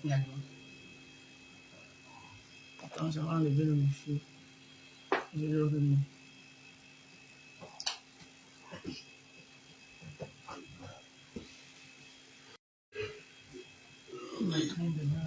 finalement. Attends, je vais enlever le monsieur. Je le remets. On est en train de voir.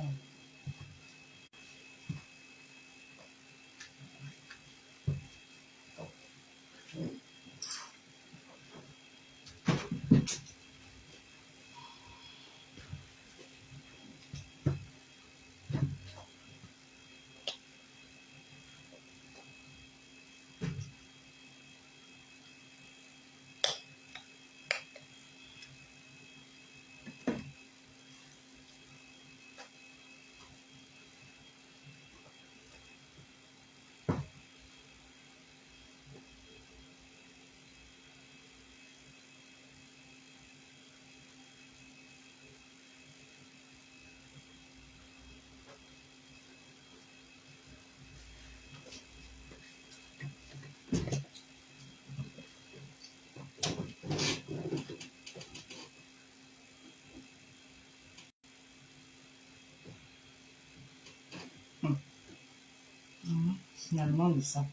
Finalement, de ça.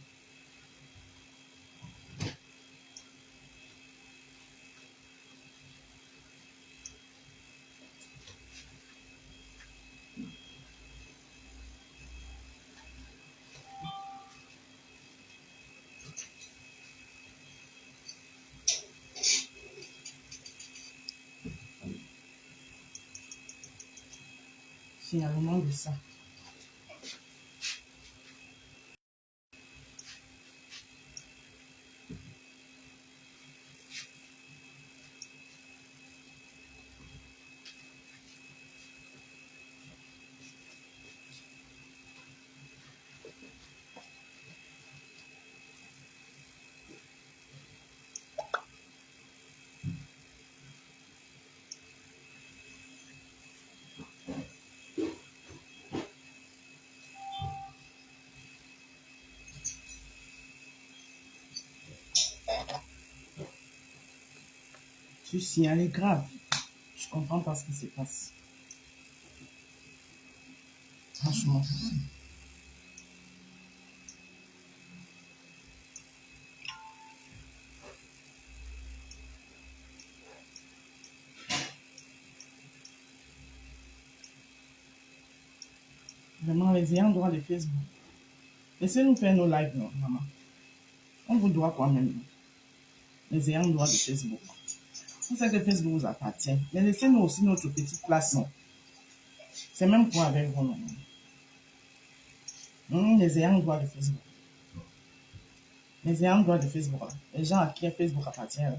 Finalement, de ça. Je suis signalé grave. Je comprends pas ce qui se passe. Franchement. Vraiment, les ayants droit de Facebook. Laissez-nous faire nos lives, non, maman. On vous doit quand même. Les ayants droit de Facebook. Vous savez que Facebook vous appartient. Mais laissez-nous aussi notre petite place, non. C'est même quoi avec vous, non. Les ayants droit de Facebook. Les ayants droit de Facebook, là. Les gens à qui Facebook appartient, là.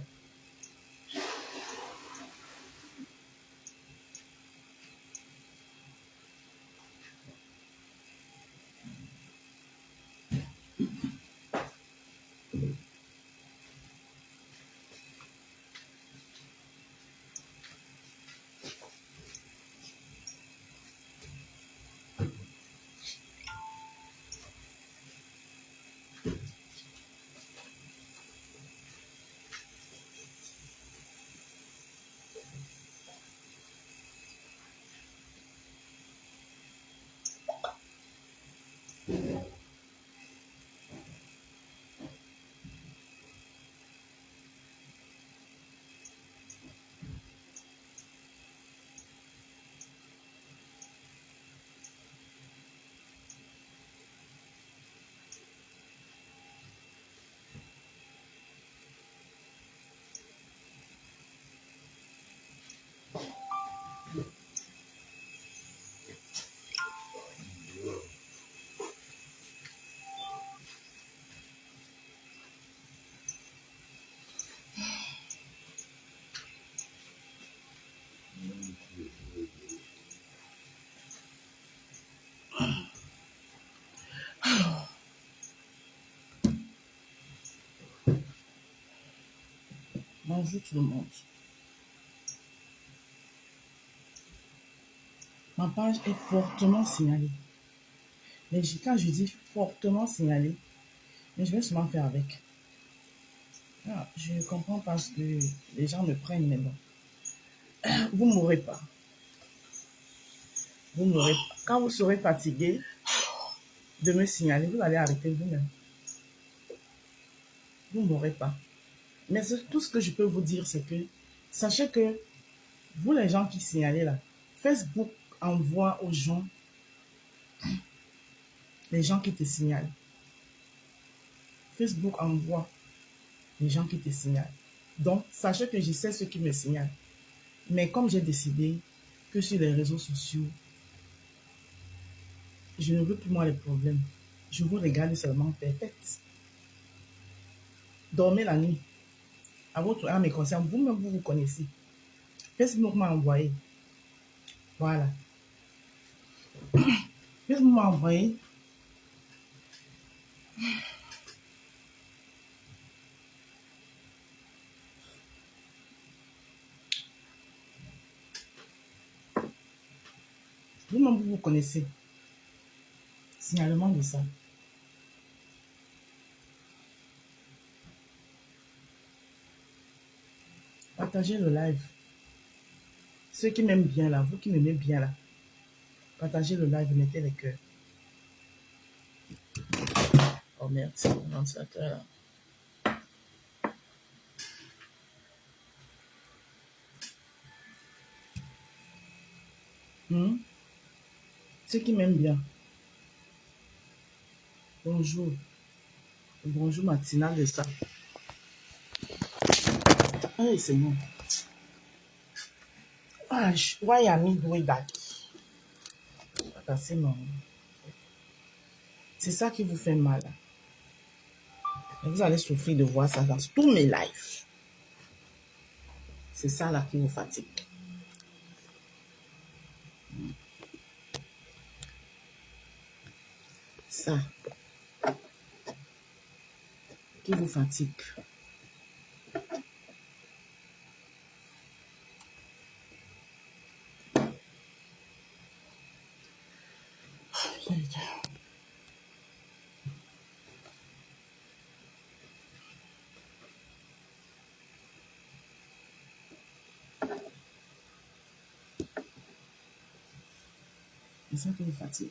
Bonjour tout le monde. Ma page est fortement signalée. Mais quand je dis fortement signalée, mais je vais seulement faire avec. Ah, je ne comprends pas ce que les gens me prennent, mais bon. Vous ne mourrez pas. Quand vous serez fatigué de me signaler, vous allez arrêter vous-même. Vous ne m'aurez pas. Mais tout ce que je peux vous dire, c'est que sachez que vous, les gens qui signalez là, Facebook envoie aux gens, les gens qui te signalent. Facebook envoie les gens qui te signalent. Donc, sachez que je sais ceux qui me signalent. Mais comme j'ai décidé que sur les réseaux sociaux, je ne veux plus moi les problèmes. Je vous regarde seulement faire fête. Dormez la nuit. À mes conscients, vous-même, vous connaissez. Facebook m'a envoyé. Voilà. Facebook m'a envoyé. Vous-même, vous connaissez. Signalement de ça. Partagez le live. Ceux qui m'aiment bien là, vous qui m'aimez bien là, partagez le live, mettez les cœurs. Oh merde, c'est mon ventilateur là. Ceux qui m'aiment bien. Bonjour. Bonjour matinale de ça. Hey, c'est bon. Ah, why am I doing that? C'est ça qui vous fait mal. Et vous allez souffrir de voir ça dans tous mes lives. C'est ça là qui vous fatigue. Ça. Qui vous fatigue. C'est ça qui vous fatigue.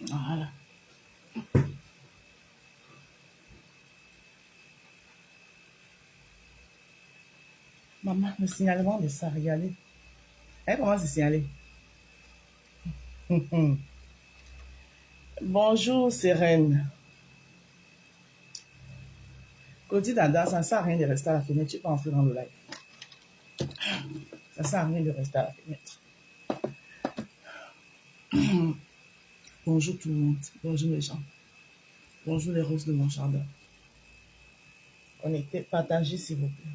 Voilà. Maman, le signalement de ça, regardez. Elle commence à signaler. Bonjour, Sérène. Côté Dada, ça ne sert à rien de rester à la fenêtre. Tu peux entrer dans le live. Ça ne sert à rien de rester à la fenêtre. Bonjour tout le monde. Bonjour les gens. Bonjour les roses de mon jardin. Connectez, partagez s'il vous plaît.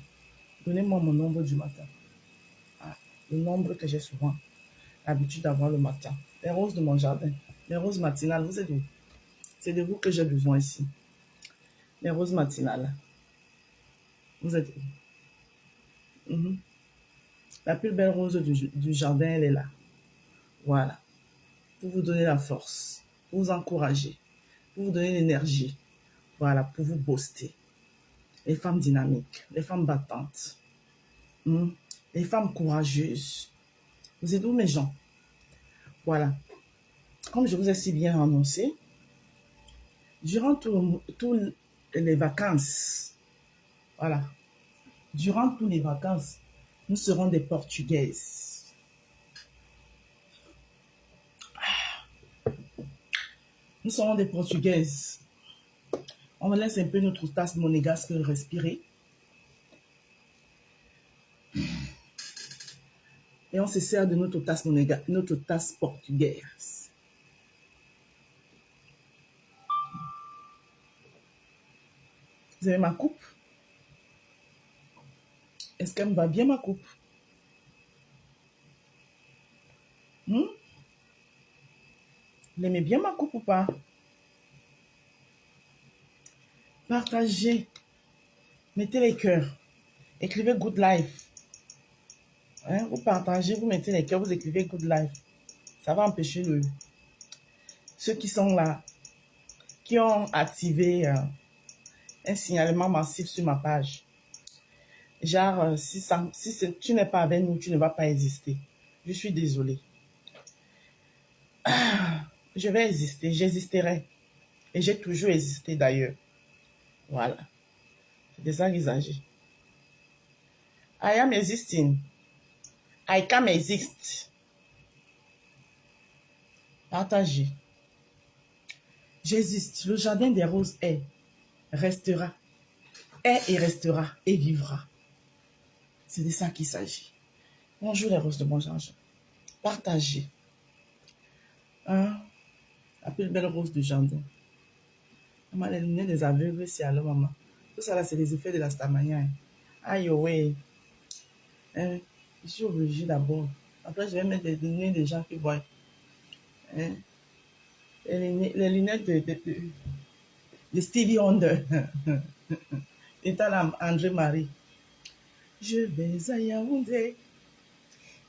Donnez-moi mon nombre du matin. Ah, le nombre que j'ai souvent l'habitude d'avoir le matin. Les roses de mon jardin. Les roses matinales, vous êtes où? C'est de vous que j'ai besoin ici. Les roses matinales. Vous êtes où? La plus belle rose du jardin, elle est là. Voilà. Pour vous donner la force. Pour vous encourager. Pour vous donner l'énergie. Voilà. Pour vous booster. Les femmes dynamiques. Les femmes battantes. Les femmes courageuses. Vous êtes où mes gens? Voilà. Comme je vous ai si bien annoncé, durant toutes les vacances, voilà, durant toutes les vacances, nous serons des Portugaises. Nous serons des Portugaises. On laisse un peu notre tasse monégasque respirer. Et on se sert de notre tasse portugaise. Vous avez ma coupe? Est-ce qu'elle me va bien, ma coupe? Vous l'aimez bien, ma coupe, ou pas? Partagez. Mettez les cœurs. Écrivez Good Life. Vous partagez, vous mettez les cœurs, vous écrivez Good Life. Ça va empêcher ceux qui sont là, qui ont activé un signalement massif sur ma page. Genre, si tu n'es pas avec nous, tu ne vas pas exister. Je suis désolée. Je vais exister, j'existerai. Et j'ai toujours existé d'ailleurs. Voilà. C'est de ça qu'il s'agit. I am existing. I can exist. Partagez. J'existe. Le jardin des roses est, restera, est et restera et vivra. C'est de ça qu'il s'agit. Bonjour les roses de mon jardin. Partagez. Hein? La plus belle rose du jardin. Maman, les lunettes des aveugles, c'est alors maman. Tout ça là, c'est les effets de la stamania. Aïe, ouais. Hein? Je suis obligée d'abord. Après, je vais mettre les lunettes des gens qui voient. Hein? Les lunettes de Stevie Wonder. Et t'as là, André-Marie. Je vais à Yaoundé.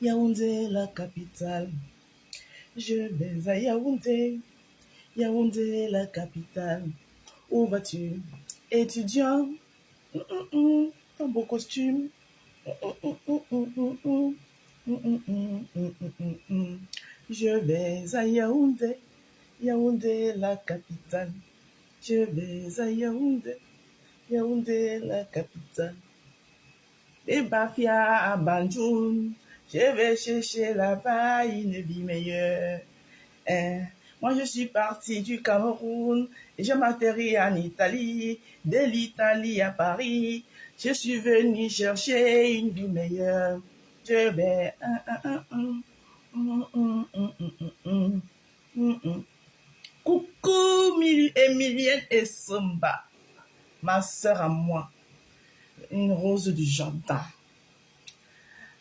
Yaoundé, la capitale. Je vais à Yaoundé. Yaoundé, la capitale. Où vas-tu? Étudiant. Ton beau costume. Je vais à Yaoundé. Yaoundé, la capitale. Je vais à Yaoundé. Yaoundé, la capitale. Et Bafia à Banjoun. Je vais chercher là-bas une vie meilleure. Moi, je suis parti du Cameroun et je m'atterris en Italie. De l'Italie à Paris, je suis venu chercher une vie meilleure. Je vais... Coucou, Emilienne et Samba, ma soeur à moi, une rose du jardin.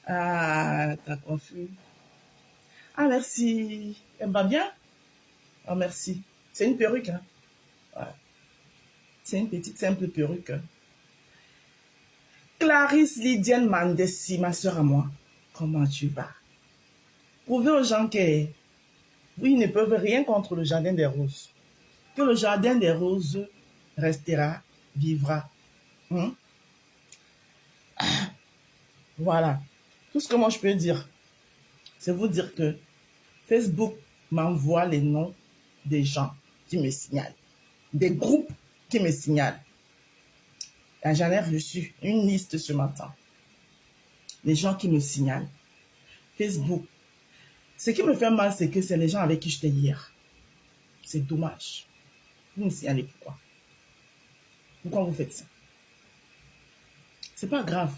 Ah, ta coiffure. Ah, merci. Elle va bien? Oh, merci. C'est une perruque, hein? Ouais. C'est une petite simple perruque. Clarisse Lydienne Mandessi, ma soeur à moi. Comment tu vas? Prouvez aux gens que ils ne peuvent rien contre le jardin des roses. Que le jardin des roses restera, vivra. Voilà. Tout ce que moi je peux dire, c'est vous dire que Facebook m'envoie les noms des gens qui me signalent. Des groupes qui me signalent. J'en ai reçu une liste ce matin. Les gens qui me signalent. Facebook. Ce qui me fait mal, c'est que c'est les gens avec qui j'étais hier. C'est dommage. Vous me signalez pourquoi? Pourquoi vous faites ça? C'est pas grave.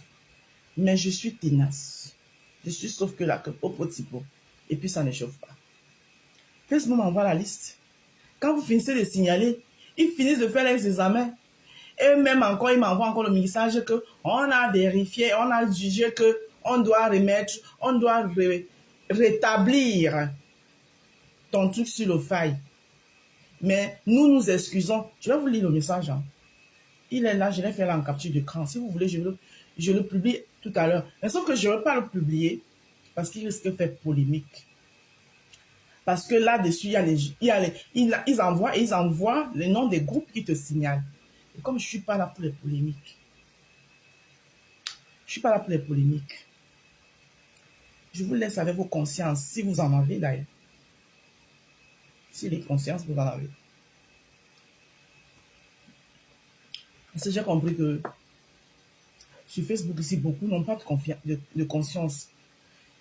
Mais je suis tenace. Je suis sauf que là, au petit pot. Et puis ça ne chauffe pas. Facebook m'envoie la liste. Quand vous finissez de signaler, ils finissent de faire les examens. Et même encore, ils m'envoient encore le message que on a vérifié, on a jugé que on doit remettre, on doit rétablir ton truc sur le file. Mais nous nous excusons. Je vais vous lire le message. Hein. Il est là, je l'ai fait là en capture d'écran. Si vous voulez, je le publie tout à l'heure. Mais sauf que je ne veux pas le publier parce qu'il risque de faire polémique. Parce que là-dessus, ils envoient les noms des groupes qui te signalent. Et comme je ne suis pas là pour les polémiques, je vous laisse avec vos consciences, si vous en avez d'ailleurs. Si les consciences, vous en avez. Parce que j'ai compris que sur Facebook, ici, beaucoup n'ont pas de conscience.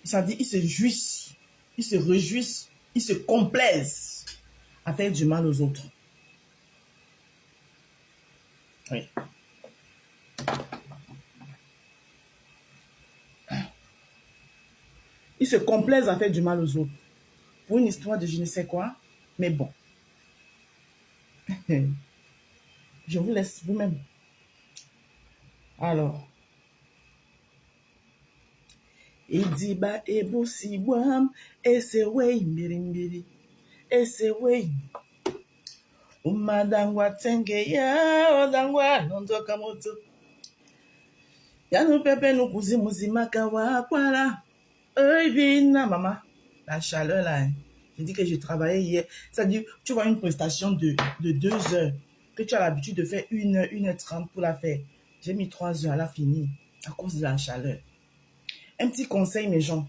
Ça dit, ils se jouissent, ils se réjouissent, ils se complaisent à faire du mal aux autres. Oui. Ils se complaisent à faire du mal aux autres. Pour une histoire de je ne sais quoi, mais bon. Je vous laisse vous-même. Alors. Idiba ebusi wam, esewei mbiri. Esewei. Umadangwa tenge ya, odangwa nondoka moto. Yanu pepe nou kouzi mouzi makawa kwala. Bina, maman. La chaleur là, Je dis que j'ai travaillé hier. C'est-à-dire, tu vois une prestation de 2 heures, que tu as l'habitude de faire 1 heure, 1h30 pour la faire. J'ai mis 3 heures à la finir à cause de la chaleur. Un petit conseil, mes gens.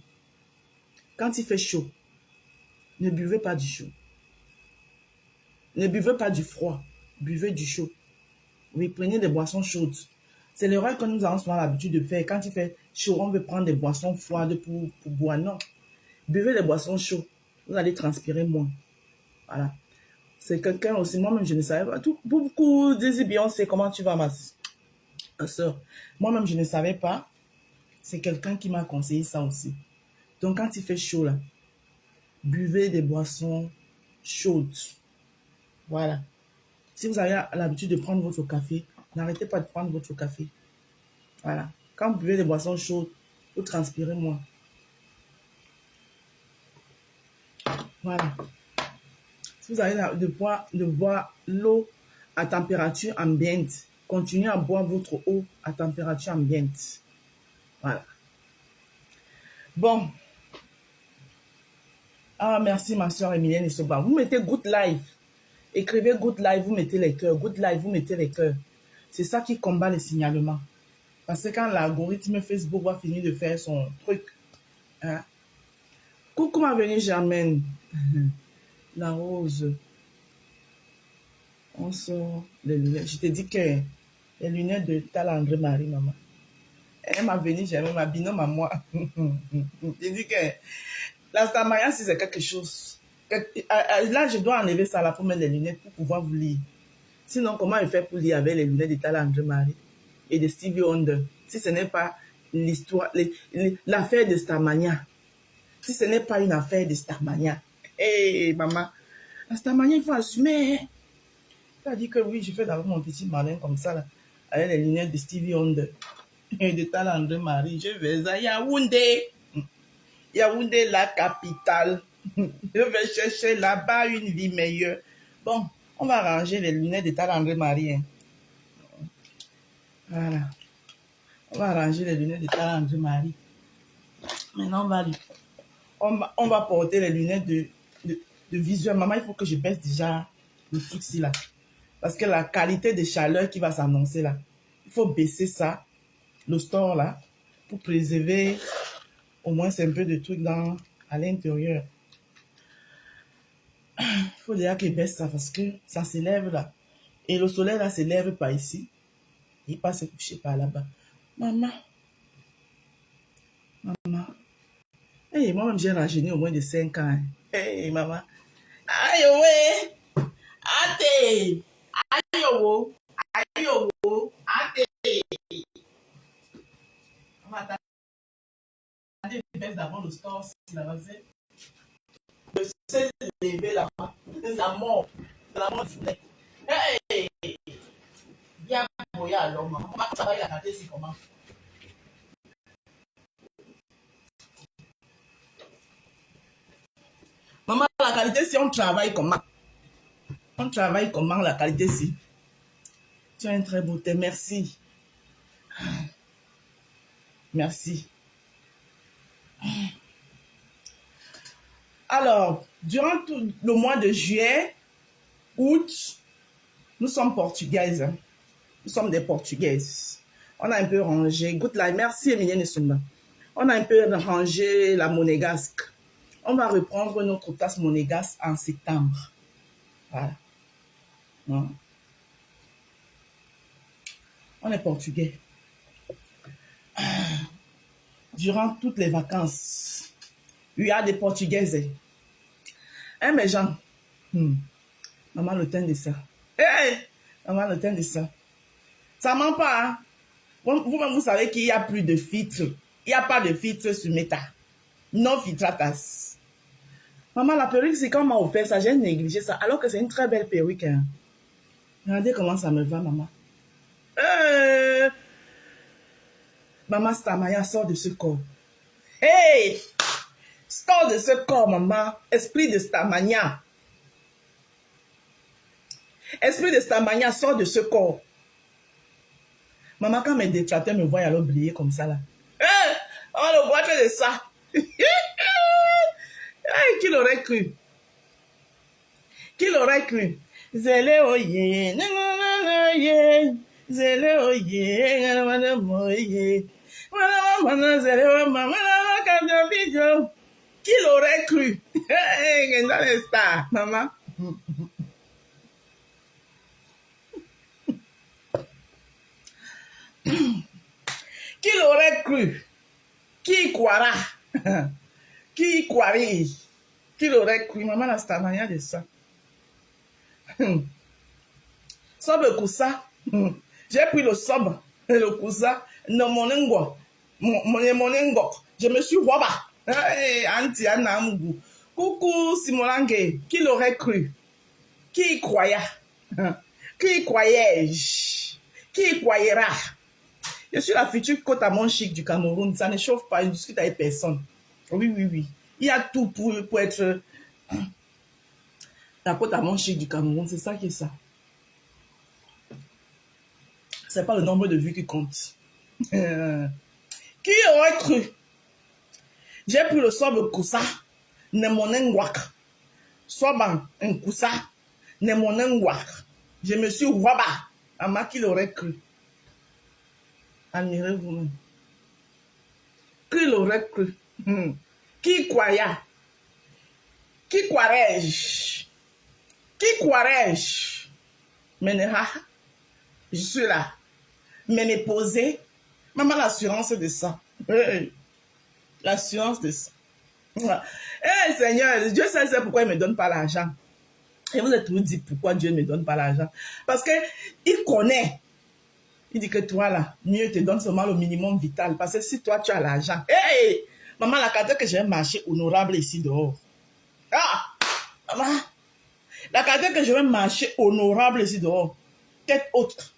Quand il fait chaud, ne buvez pas du chaud. Ne buvez pas du froid. Buvez du chaud. Oui, prenez des boissons chaudes. C'est l'erreur que nous avons souvent l'habitude de faire. Quand il fait chaud, on veut prendre des boissons froides pour boire. Non. Buvez des boissons chaudes. Vous allez transpirer moins. Voilà. C'est quelqu'un aussi. Moi-même, je ne savais pas. Beaucoup disent Beyoncé, comment tu vas, ma soeur? Moi-même, je ne savais pas. C'est quelqu'un qui m'a conseillé ça aussi. Donc, quand il fait chaud, là, buvez des boissons chaudes. Voilà. Si vous avez l'habitude de prendre votre café, n'arrêtez pas de prendre votre café. Voilà. Quand vous buvez des boissons chaudes, vous transpirez moins. Voilà. Si vous avez de boire l'eau à température ambiante, continuez à boire votre eau à température ambiante. Voilà. Bon. Ah, merci ma soeur Emilienne Isoba. Vous mettez Good Life. Écrivez Good Life, vous mettez les cœurs. Good Life, vous mettez les cœurs. C'est ça qui combat les signalements. Parce que quand l'algorithme Facebook va finir de faire son truc, hein? Coucou ma venue Germaine. La rose. On sort les lunettes. Je te dis que les lunettes de Talandré Marie, maman. Elle m'a venu Germaine, ma binôme à moi. Je dis que la Stamaya, si c'est quelque chose. Là, je dois enlever ça là pour mettre les lunettes pour pouvoir vous lire. Sinon, comment il fait pour lire avec les lunettes de Talandré Marie et de Stevie Wonder si ce n'est pas l'histoire, l'affaire de Starmania? Si ce n'est pas une affaire de Starmania. Hé, maman, la Starmania, il faut assumer. Tu as dit que oui, je fais d'abord mon petit malin comme ça, là, avec les lunettes de Stevie Wonder et de Talandré Marie. Je vais à Yaoundé. Yaoundé, la capitale. Je vais chercher là-bas une vie meilleure. Bon, on va ranger les lunettes de Talandré Marie. Hein. Voilà. On va arranger les lunettes de Talandré Marie. Maintenant, on va porter les lunettes de visuel. Maman, il faut que je baisse déjà le truc ici là. Parce que la qualité de chaleur qui va s'annoncer là, il faut baisser ça, le store là, pour préserver au moins un peu de trucs à l'intérieur. Il faut déjà qu'il baisse ça parce que ça s'élève là. Et le soleil là s'élève par ici. Il passe se coucher par là-bas. Maman. Hey, moi-même, j'ai rajeuni au moins de 5 ans. Hein. Hey, maman. Aïe, ouais. Ate. Aïe, oh. Aïe, oh. Ate. On va attendre. Il baisse d'abord le store. Si la base. Le ciel levé là-bas. C'est la mort. C'est la mort du nez. Hey. Bien, boya alors, maman. On va travailler la qualité, c'est comment? Maman, la qualité, si on travaille comment? On travaille comment la qualité, si? Tu as un très beau thé, merci. Merci. Alors, durant tout le mois de juillet, août, nous sommes portugaises. Hein. Nous sommes des portugaises. On a un peu rangé. Good life. Merci, Emilienne Essumba. On a un peu rangé la monégasque. On va reprendre notre tasse monégasque en septembre. Voilà. Hein? On est portugais. Durant toutes les vacances, il y a des portugaises. Hein, mes gens? Maman, le teint de ça. Hey! Maman, le teint de ça. Ça ment pas, hein? Vous-même, vous savez qu'il n'y a plus de filtre. Il n'y a pas de filtre sur Meta. Non filtratas. Maman, la perruque, c'est quand on m'a offert ça, j'ai négligé ça, alors que c'est une très belle perruque. Hein. Regardez comment ça me va, maman. Maman Starmaya, sort de ce corps. Hey! Sors de ce corps, maman. Esprit de Starmaya. Esprit de Starmaya, sort de ce corps. Maman, quand mes détracteurs me voient alors briller comme ça, là. On va le boîte de ça. Qui l'aurait cru? Qui l'aurait cru? Zélé oye, oye, zélé oye, oye. Qui l'aurait cru? Dans les stars, maman. Qui l'aurait cru? Qui croira? Qui croirait? Qui l'aurait cru? Maman, la star, il y a de ça. Sobe Koussa. J'ai pris le sobe et le Koussa. Non, mon ngo. Mon ngo. Je me suis waba. Anti Anamou. Coucou Simolangue. Qui l'aurait cru? Qui y croyait? Qui croyais-je? Qui y croyera? Je suis la future côte à mon chic du Cameroun. Ça ne chauffe pas. Je ne discute avec personne. Oui, oui, oui. Il y a tout pour être la côte à mon chic du Cameroun. C'est ça qui est ça. C'est pas le nombre de vues qui compte. Qui aurait cru? J'ai pris le sobe Koussa. Ne mon ngwak. Soban un Koussa. Ne mon ngwak. Je me suis waba. Ama qui l'aurait cru? Admirez vous-même. Qui l'aurait cru? Qui croyait? Qui croirais-je? Qui croirais-je? Meneha, je suis là. Ménéposée. Maman, l'assurance de ça. L'assurance de ça. Eh Seigneur, Dieu sait pourquoi il ne me donne pas l'argent. Et vous êtes toujours dit pourquoi Dieu ne me donne pas l'argent. Parce qu'il connaît. Il dit que toi là, mieux te donne seulement le minimum vital. Parce que si toi tu as l'argent, hey, maman, la carte que je vais marcher honorable ici dehors. Ah, maman, la carte que je vais marcher honorable ici dehors. Tête haute,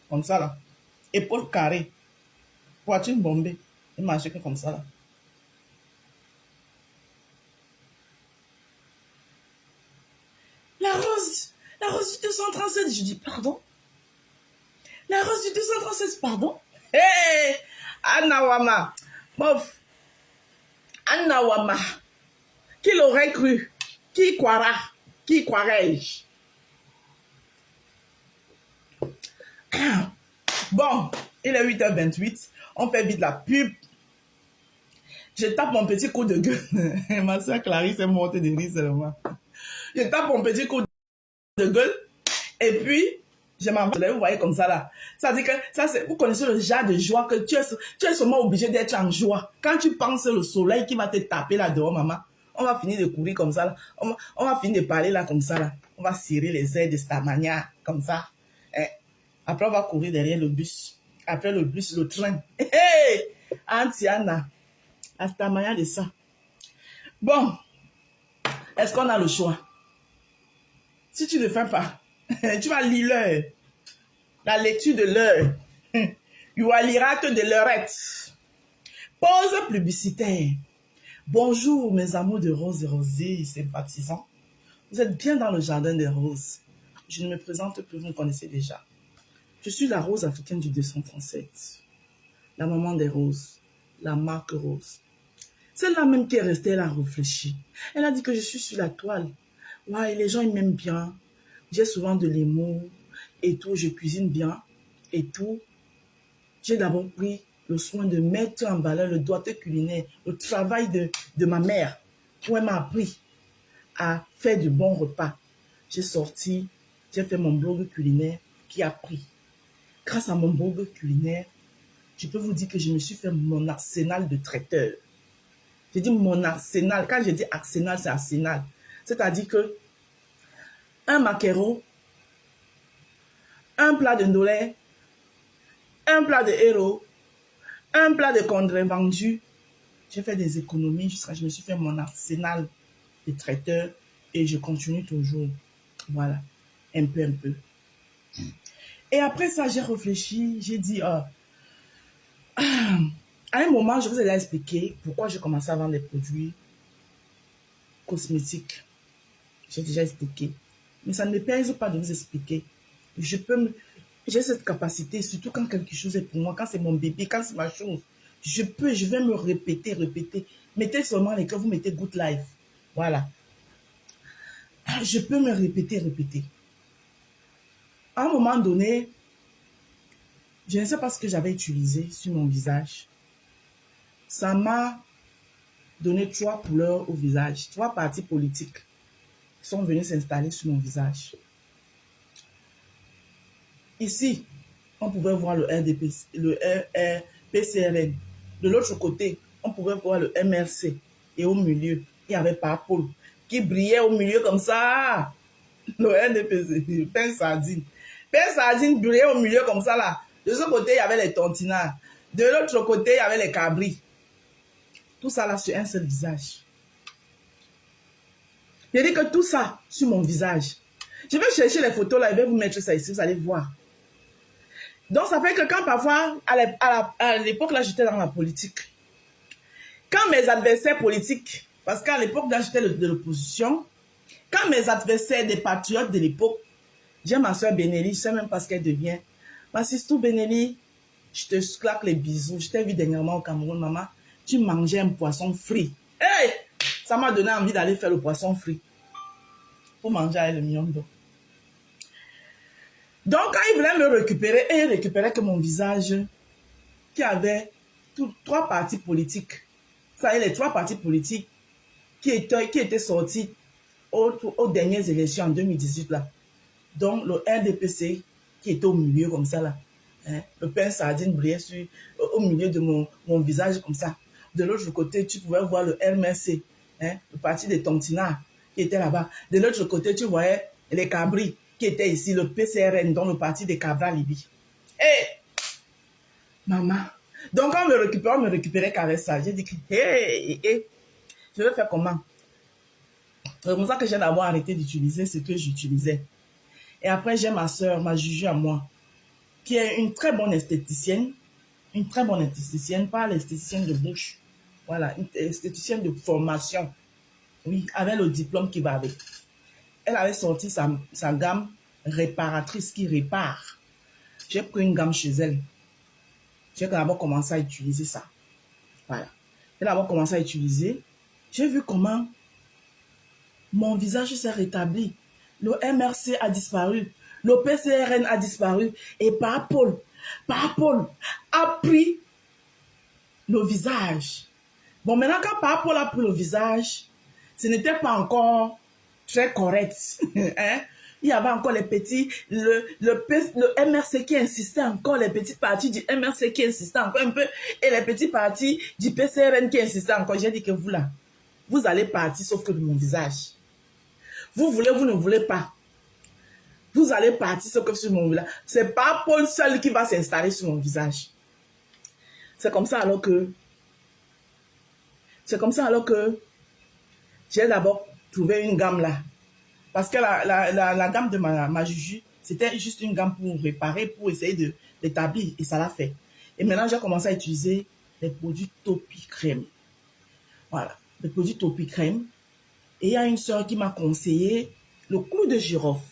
comme ça là. Épaule carrée. Poitrine bombée. Et marcher comme ça là. La rose du 237, je dis pardon. La rose du 236, pardon. Hé, hey, Anawama. Bof. Anawama. Qui l'aurait cru? Qui croira? Qui croirais-je? Bon, il est 8h28. On fait vite la pub. Je tape mon petit coup de gueule. Ma soeur Clarisse est morte de rire seulement. Je tape mon petit coup de gueule. Et puis, je m'en vais. Vous voyez comme ça là. Ça dit que ça, vous connaissez le genre de joie que tu es seulement obligé d'être en joie. Quand tu penses le soleil qui va te taper là dehors, maman, on va finir de courir comme ça là. On va finir de parler là comme ça là. On va cirer les ailes de Starmania comme ça. Et après, on va courir derrière le bus. Après le bus, le train. Hey! Antiana. À Starmania de ça. Bon. Est-ce qu'on a le choix? Si tu ne fais pas, tu vas lire l'heure. La lecture de l'heure. You vas lire de l'heurette. Pause publicitaire. Bonjour mes amours de roses et rosés sympathisants. Vous êtes bien dans le jardin des roses. Je ne me présente plus, vous me connaissez déjà. Je suis la rose africaine du 237. La maman des roses. La marque rose. Celle-là même qui est restée, elle a réfléchi. Elle a dit que je suis sur la toile. Ouais, les gens ils m'aiment bien. J'ai souvent de l'humour et tout. Je cuisine bien et tout. J'ai d'abord pris le soin de mettre en valeur le doigté culinaire, le travail de ma mère, où elle m'a appris à faire de bons repas. J'ai sorti, j'ai fait mon blog culinaire qui a pris. Grâce à mon blog culinaire, je peux vous dire que je me suis fait mon arsenal de traiteur. J'ai dit mon arsenal. Quand je dis arsenal, c'est arsenal. C'est-à-dire que un maquereau, un plat de ndolé, un plat de héros, un plat de condré vendu. J'ai fait des économies jusqu'à ce que je me suis fait mon arsenal de traiteur et je continue toujours. Voilà, un peu, un peu. Et après ça, j'ai réfléchi, j'ai dit, à un moment, je vous ai déjà expliqué pourquoi j'ai commencé à vendre des produits cosmétiques. J'ai déjà expliqué. Mais ça ne me pèse pas de vous expliquer. J'ai cette capacité, surtout quand quelque chose est pour moi, quand c'est mon bébé, quand c'est ma chose. Je vais me répéter. Mettez seulement les cœurs, vous mettez Good Life. Voilà. je peux me répéter. À un moment donné, je ne sais pas ce que j'avais utilisé sur mon visage. Ça m'a donné 3 couleurs au visage, 3 partis politiques sont venus s'installer sur mon visage. Ici, on pouvait voir le RDP, le PCRN. De l'autre côté, on pouvait voir le MRC. Et au milieu, il y avait Parpol qui brillait au milieu comme ça. Le RDPC, le pain sardine. Pain sardine brillait au milieu comme ça là. De ce côté, il y avait les tontinards. De l'autre côté, il y avait les cabris. Tout ça là sur un seul visage. Je dis que tout ça sur mon visage. Je vais chercher les photos là, je vais vous mettre ça ici, vous allez voir. Donc ça fait que quand parfois, à l'époque là, j'étais dans la politique. Quand mes adversaires politiques, parce qu'à l'époque là, j'étais de l'opposition, quand mes adversaires des patriotes de l'époque, j'ai ma soeur Bénélie, je ne sais même pas ce qu'elle devient. Ma sister Bénélie, je te claque les bisous. Je t'ai vu dernièrement au Cameroun, maman. Tu mangeais un poisson frit. Hey! Ça m'a donné envie d'aller faire le poisson frit. Pour manger avec le million d'eau. Donc, quand il voulait me récupérer, et il récupérait que mon visage, qui avait 3 partis politiques. Ça y est, les 3 partis politiques qui étaient sortis aux dernières élections en 2018 là. Donc, le RDPC qui était au milieu comme ça là. Hein, le pain sardine brillait au milieu de mon visage comme ça. De l'autre côté, tu pouvais voir le MRC, hein, le parti des tontinards qui était là-bas. De l'autre côté, tu voyais les cabris qui étaient ici, le PCRN, donc le parti des cabras Libye. Hé! Maman! Donc, quand on me récupérait qu'avec ça. J'ai dit que, je vais faire comment? C'est comme ça que j'ai d'abord arrêté d'utiliser ce que j'utilisais. Et après, j'ai ma soeur, ma juju à moi, qui est une très bonne esthéticienne, pas l'esthéticienne de bouche. Voilà, une esthéticienne de formation. Oui, avec le diplôme qui va avec. Elle avait sorti sa gamme réparatrice qui répare. J'ai pris une gamme chez elle. J'ai d'abord commencé à utiliser ça. Voilà. J'ai d'abord commencé à utiliser. J'ai vu comment mon visage s'est rétabli. Le MRC a disparu. Le PCRN a disparu. Et Parpol a pris le visage. Bon, maintenant, quand Parpol a pris le visage, ce n'était pas encore très correct. Hein? Il y avait encore les petits, le MRC qui insistait encore, les petites parties du MRC qui insistaient encore un peu, et les petites parties du PCRN qui insistaient encore. J'ai dit que vous là, vous allez partir sauf que de mon visage. Vous voulez, vous ne voulez pas. Vous allez partir sauf que sur mon visage. C'est pas Paul seul qui va s'installer sur mon visage. C'est comme ça alors que j'ai d'abord trouvé une gamme là. Parce que la gamme de ma juju, c'était juste une gamme pour réparer, pour essayer d'établir. Et ça l'a fait. Et maintenant, j'ai commencé à utiliser les produits Topi Crème. Voilà, les produits Topi Crème. Et il y a une soeur qui m'a conseillé le clou de girofle.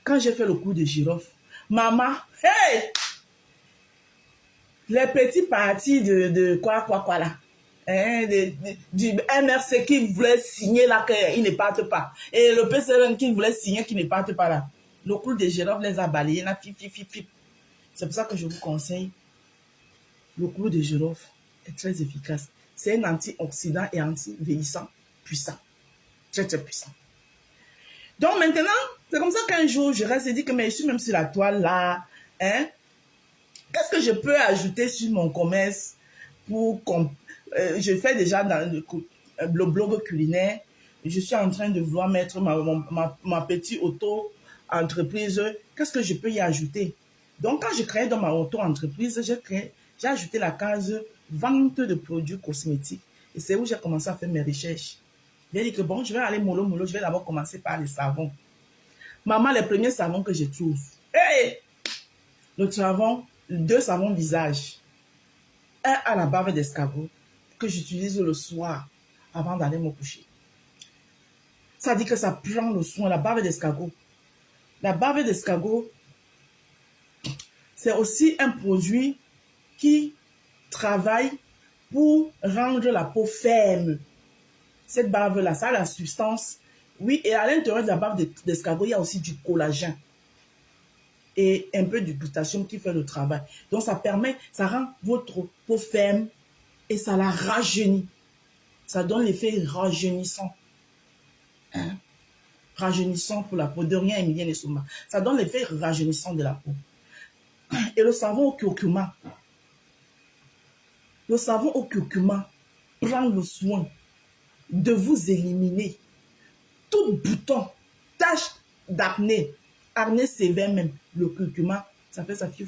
Quand j'ai fait le clou de girofle, maman, hey! Les petits partis de quoi là. Hein, du MRC qui voulait signer là qu'il ne parte pas. Et le PCRN qui voulait signer qu'il ne parte pas là. Le clou de girofle les a balayés là, fip. C'est pour ça que je vous conseille. Le clou de girofle est très efficace. C'est un antioxydant et anti-vieillissant puissant. Très puissant. Donc maintenant, c'est comme ça qu'un jour, je reste et dis que mais je suis même sur la toile là. Hein? Qu'est-ce que je peux ajouter sur mon commerce pour je fais déjà dans le blog culinaire. Je suis en train de vouloir mettre ma petite auto-entreprise. Qu'est-ce que je peux y ajouter? Donc, quand je crée dans ma auto-entreprise, j'ai ajouté la case vente de produits cosmétiques. Et c'est où j'ai commencé à faire mes recherches. J'ai dit que bon, je vais aller mollo. Je vais d'abord commencer par les savons. Maman, les premiers savons que je trouve. Hey! Le savon, 2 savons visage. Un à la bave d'escargot que j'utilise le soir avant d'aller me coucher. Ça dit que ça prend le soin, la bave d'escargot. La bave d'escargot, c'est aussi un produit qui travaille pour rendre la peau ferme. Cette bave-là, ça a la substance Oui, et à l'intérieur de la bave d'escargot, il y a aussi du collagène et un peu du glutathion qui fait le travail. Donc, ça permet, ça rend votre peau ferme et ça la rajeunit. Ça donne l'effet rajeunissant. Hein? Rajeunissant pour la peau. De rien, Emilien et Souma. Ça donne l'effet rajeunissant de la peau. Et le savon au curcuma. Le savon au curcuma prend le soin de vous éliminer tout bouton, tache d'acné, acné sévère même, le curcuma, ça fait ça fiu.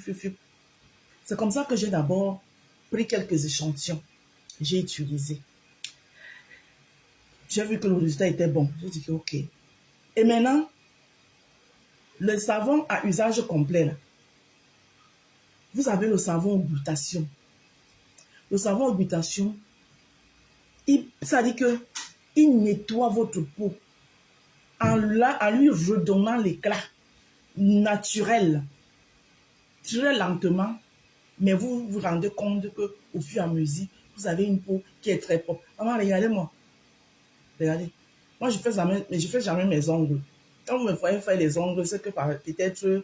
C'est comme ça que j'ai d'abord pris quelques échantillons. J'ai utilisé. J'ai vu que le résultat était bon. J'ai dit que ok. Et maintenant, le savon à usage complet, là. Vous avez le savon au glutathion. Le savon au glutathion, ça dit que il nettoie votre peau en lui redonnant l'éclat naturel, très lentement, mais vous vous rendez compte que au fur et à mesure, vous avez une peau qui est très propre. Maman, regardez-moi. Regardez. Moi, je fais jamais mes ongles. Quand vous me voyez faire les ongles, c'est que peut-être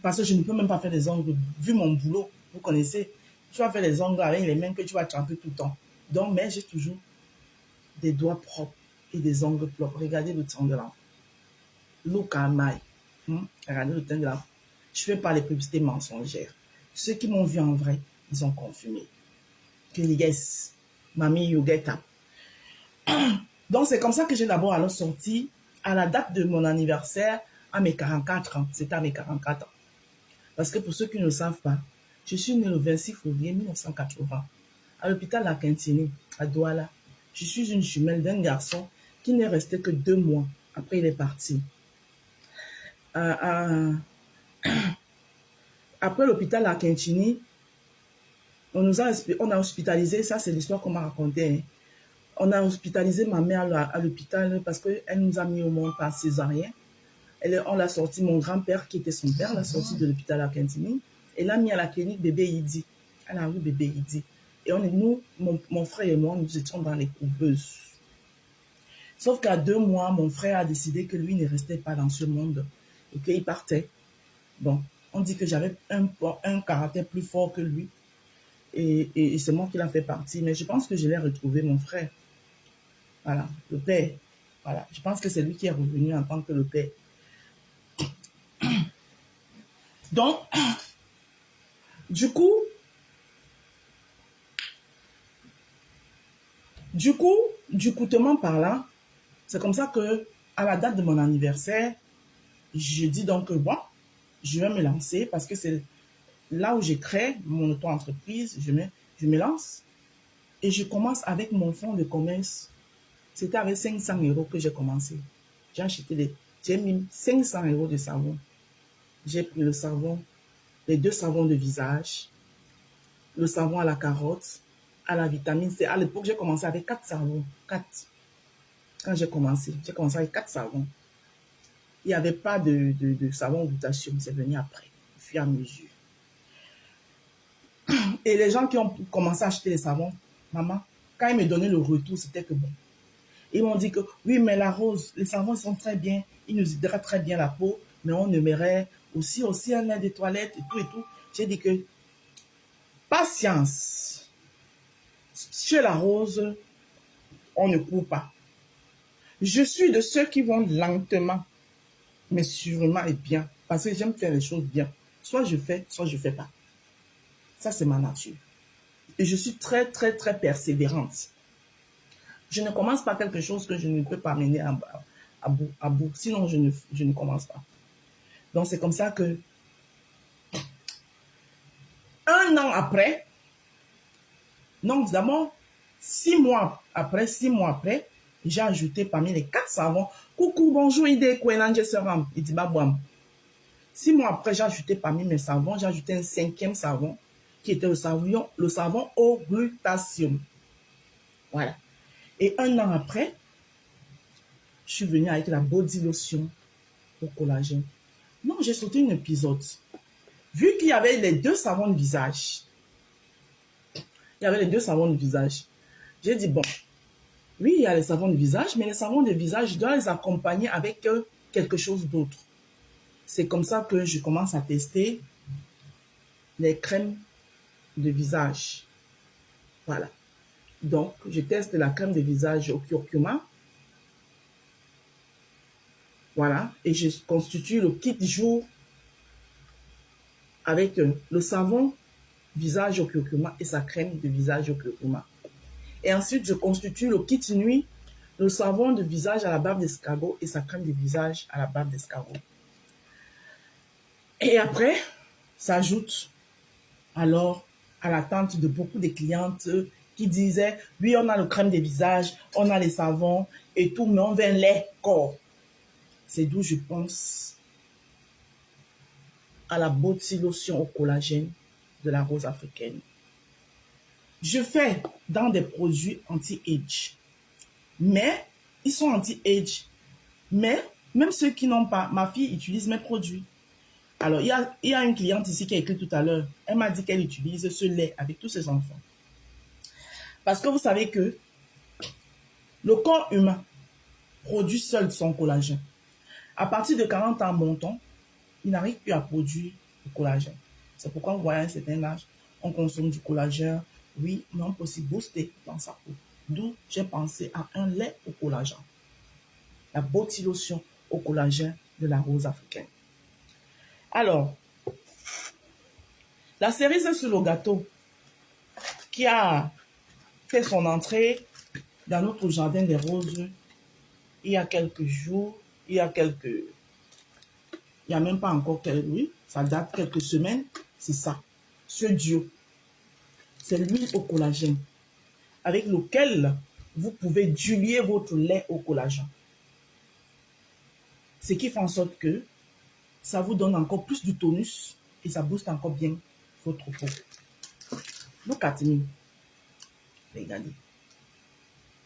parce que je ne peux même pas faire les ongles. Vu mon boulot, vous connaissez, tu vas faire les ongles avec les mains que tu vas tremper tout le temps. Donc, mais j'ai toujours des doigts propres et des ongles propres. Regardez le teint de l'enfant. Look at my. Regardez le teint de l'enfant. Je ne fais pas les publicités mensongères. Ceux qui m'ont vu en vrai, ils ont confirmé que yes, mamie, you get up. Donc, c'est comme ça que j'ai d'abord alors sorti à la date de mon anniversaire à mes 44 ans. C'était à mes 44 ans. Parce que pour ceux qui ne le savent pas, je suis née le 26 février 1980 à l'hôpital La Quintini, à Douala. Je suis une jumelle d'un garçon qui n'est resté que 2 mois. Après, il est parti. Après l'hôpital La Quintini, on a hospitalisé, ça c'est l'histoire qu'on m'a racontée. Hein. On a hospitalisé ma mère à l'hôpital parce qu'elle nous a mis au monde par césarien. On l'a sorti, mon grand-père qui était son père, l'a sorti de l'hôpital à Quintini et l'a mis à la clinique bébé Idi, à la rue bébé Idi. Et mon frère et moi, nous étions dans les couveuses. Sauf qu'à 2 mois, mon frère a décidé que lui ne restait pas dans ce monde et qu'il partait. Bon, on dit que j'avais un caractère plus fort que lui et c'est moi qui l'a fait partie. Mais je pense que je l'ai retrouvé, mon frère. Voilà, le père. Voilà, je pense que c'est lui qui est revenu en tant que le père. Donc, du coup, ducoutement parlant, c'est comme ça que, à la date de mon anniversaire, je dis donc que bon, je vais me lancer parce que c'est là où j'ai créé mon auto-entreprise, je me lance et je commence avec mon fonds de commerce. C'était avec 500 € que j'ai commencé. J'ai mis 500 € de savon. J'ai pris le savon, les 2 savons de visage, le savon à la carotte, à la vitamine C. À l'époque, j'ai commencé avec 4 savons. 4. Quand j'ai commencé avec 4 savons. Il n'y avait pas de savon au glutathion, c'est venu après, au fur et à mesure. Et les gens qui ont commencé à acheter les savons, maman, quand ils me donnaient le retour, c'était que bon. Ils m'ont dit que oui, mais la rose, les savons sont très bien, ils nous hydratent très bien la peau, mais on aimerait aussi un aide de toilette et tout. J'ai dit que patience. Chez la rose, on ne court pas. Je suis de ceux qui vont lentement, mais sûrement et bien, parce que j'aime faire les choses bien. Soit je fais, soit je ne fais pas. Ça, c'est ma nature. Et je suis très, très, très persévérante. Je ne commence pas quelque chose que je ne peux pas mener à bout. Sinon, je ne commence pas. Donc, c'est comme ça que 1 an après, non, d'abord, 6 mois après, j'ai ajouté parmi les 4 savons. Coucou, bonjour, Ide Kwenanje Seram, Idibabouam. 6 mois après, j'ai ajouté parmi mes savons, j'ai ajouté un 5e savon qui était le savon au glutathion. Voilà. Et 1 an après, je suis venue avec la body lotion au collagène. Non, j'ai sauté un épisode. Vu qu'il y avait les 2 savons de visage, j'ai dit bon, Oui, il y a les savons de visage, mais les savons de visage, je dois les accompagner avec quelque chose d'autre. C'est comme ça que je commence à tester les crèmes de visage. Voilà. Donc, je teste la crème de visage au curcuma. Voilà. Et je constitue le kit jour avec le savon visage au curcuma et sa crème de visage au curcuma. Et ensuite, je constitue le kit nuit, le savon de visage à la bave d'escargot et sa crème de visage à la bave d'escargot. Et après, s'ajoute alors à l'attente de beaucoup de clientes qui disaient, oui, on a le crème de visage, on a les savons et tout, mais on veut un lait corps. C'est d'où je pense à la Body Lotion au collagène de la rose africaine. Je fais dans des produits anti-age. Mais ils sont anti-age. Mais même ceux qui n'ont pas, ma fille utilise mes produits. Alors, il y a une cliente ici qui a écrit tout à l'heure. Elle m'a dit qu'elle utilise ce lait avec tous ses enfants. Parce que vous savez que le corps humain produit seul son collagène. À partir de 40 ans montant, il n'arrive plus à produire le collagène. C'est pourquoi vous voyez à un certain âge, on consomme du collagène, oui, mais on peut aussi booster dans sa peau. D'où j'ai pensé à un lait au collagène. La Body Lotion au collagène de la rose africaine. Alors, la cerise sur le gâteau qui a fait son entrée dans notre jardin des roses il y a quelques jours, il y a même pas encore quelques, oui, ça date quelques semaines, c'est ça, ce duo. C'est l'huile au collagène avec lequel vous pouvez diluer votre lait au collagène. Ce qui fait en sorte que ça vous donne encore plus de tonus et ça booste encore bien votre peau. Look at me. Regardez.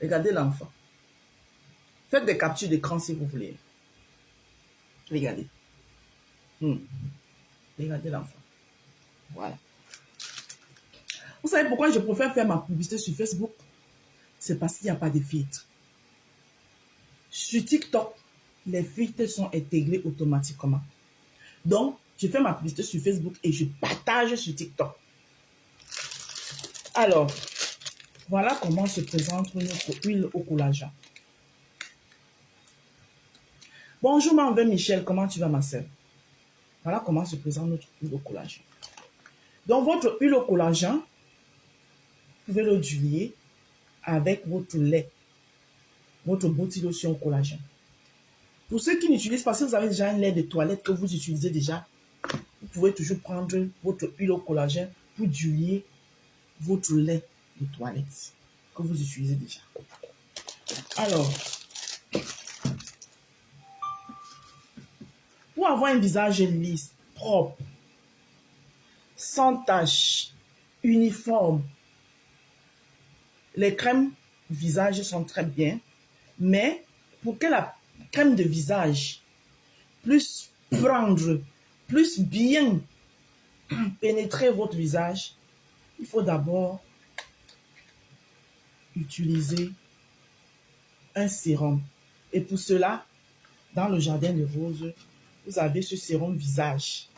Regardez l'enfant. Faites des captures d'écran si vous voulez. Regardez. Regardez l'enfant. Voilà. Vous savez pourquoi je préfère faire ma publicité sur Facebook? C'est parce qu'il n'y a pas de filtre. Sur TikTok, les filtres sont intégrés automatiquement. Donc, je fais ma publicité sur Facebook et je partage sur TikTok. Alors, voilà comment se présente notre huile au collagène. Bonjour, ma belle Michel, comment tu vas, ma soeur? Voilà comment se présente notre huile au collagène. Donc, votre huile au collagène, vous pouvez le diluer avec votre lait, votre Body Lotion au collagène. Pour ceux qui n'utilisent pas, si vous avez déjà un lait de toilette que vous utilisez déjà, vous pouvez toujours prendre votre huile au collagène pour diluer votre lait de toilette que vous utilisez déjà. Alors, pour avoir un visage lisse, propre, sans taches, uniforme, les crèmes visage sont très bien, mais pour que la crème de visage puisse prendre, plus bien pénétrer votre visage, il faut d'abord utiliser un sérum. Et pour cela, dans le jardin de roses, vous avez ce sérum visage.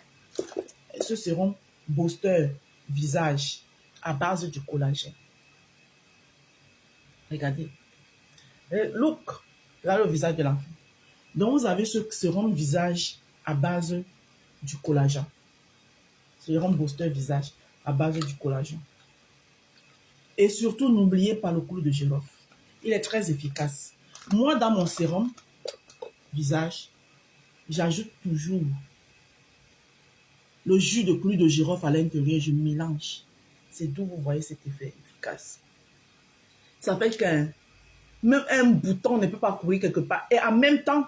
Ce sérum booster visage à base de collagène. Regardez. Look, là le visage de l'enfant. Donc vous avez ce sérum visage à base du collagène. Sérum booster visage à base du collagène. Et surtout, n'oubliez pas le clou de girofle. Il est très efficace. Moi, dans mon sérum visage, j'ajoute toujours le jus de clou de girofle à l'intérieur. Je mélange. C'est d'où vous voyez cet effet efficace. Ça fait qu'un même un bouton ne peut pas courir quelque part. Et en même temps,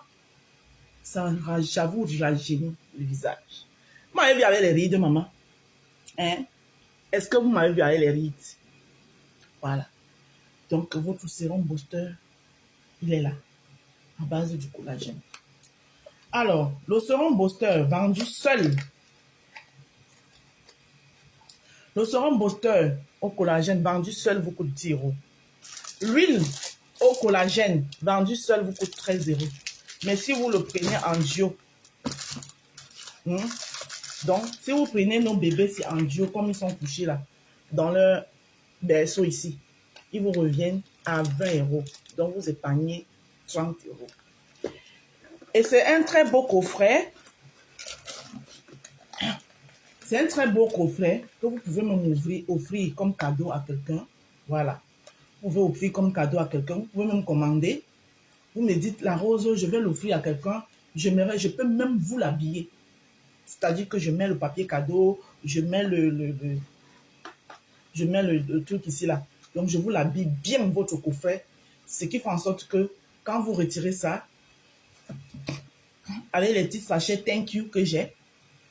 ça j'avoue, rajeunit le visage. Vous m'avez vu avec les rides, maman? Hein? Est-ce que vous m'avez vu avec les rides? Voilà. Donc, votre sérum booster, il est là, à base du collagène. Alors, le sérum booster vendu seul. Le sérum booster au collagène vendu seul vous coûte 10 €. L'huile au collagène, vendu seul, vous coûte 13 €. Mais si vous le prenez en duo, donc si vous prenez nos bébés c'est en duo, comme ils sont couchés là, dans leur berceau ici, ils vous reviennent à 20 €. Donc vous épargnez 30 €. Et c'est un très beau coffret. C'est un très beau coffret que vous pouvez même offrir comme cadeau à quelqu'un. Voilà. Vous pouvez offrir comme cadeau à quelqu'un. Vous pouvez même commander. Vous me dites, la rose, je vais l'offrir à quelqu'un. Je peux même vous l'habiller. C'est-à-dire que je mets le papier cadeau, je mets le truc ici là. Donc, je vous l'habille bien votre coffret. Ce qui fait en sorte que quand vous retirez ça, avec les petits sachets thank you que j'ai,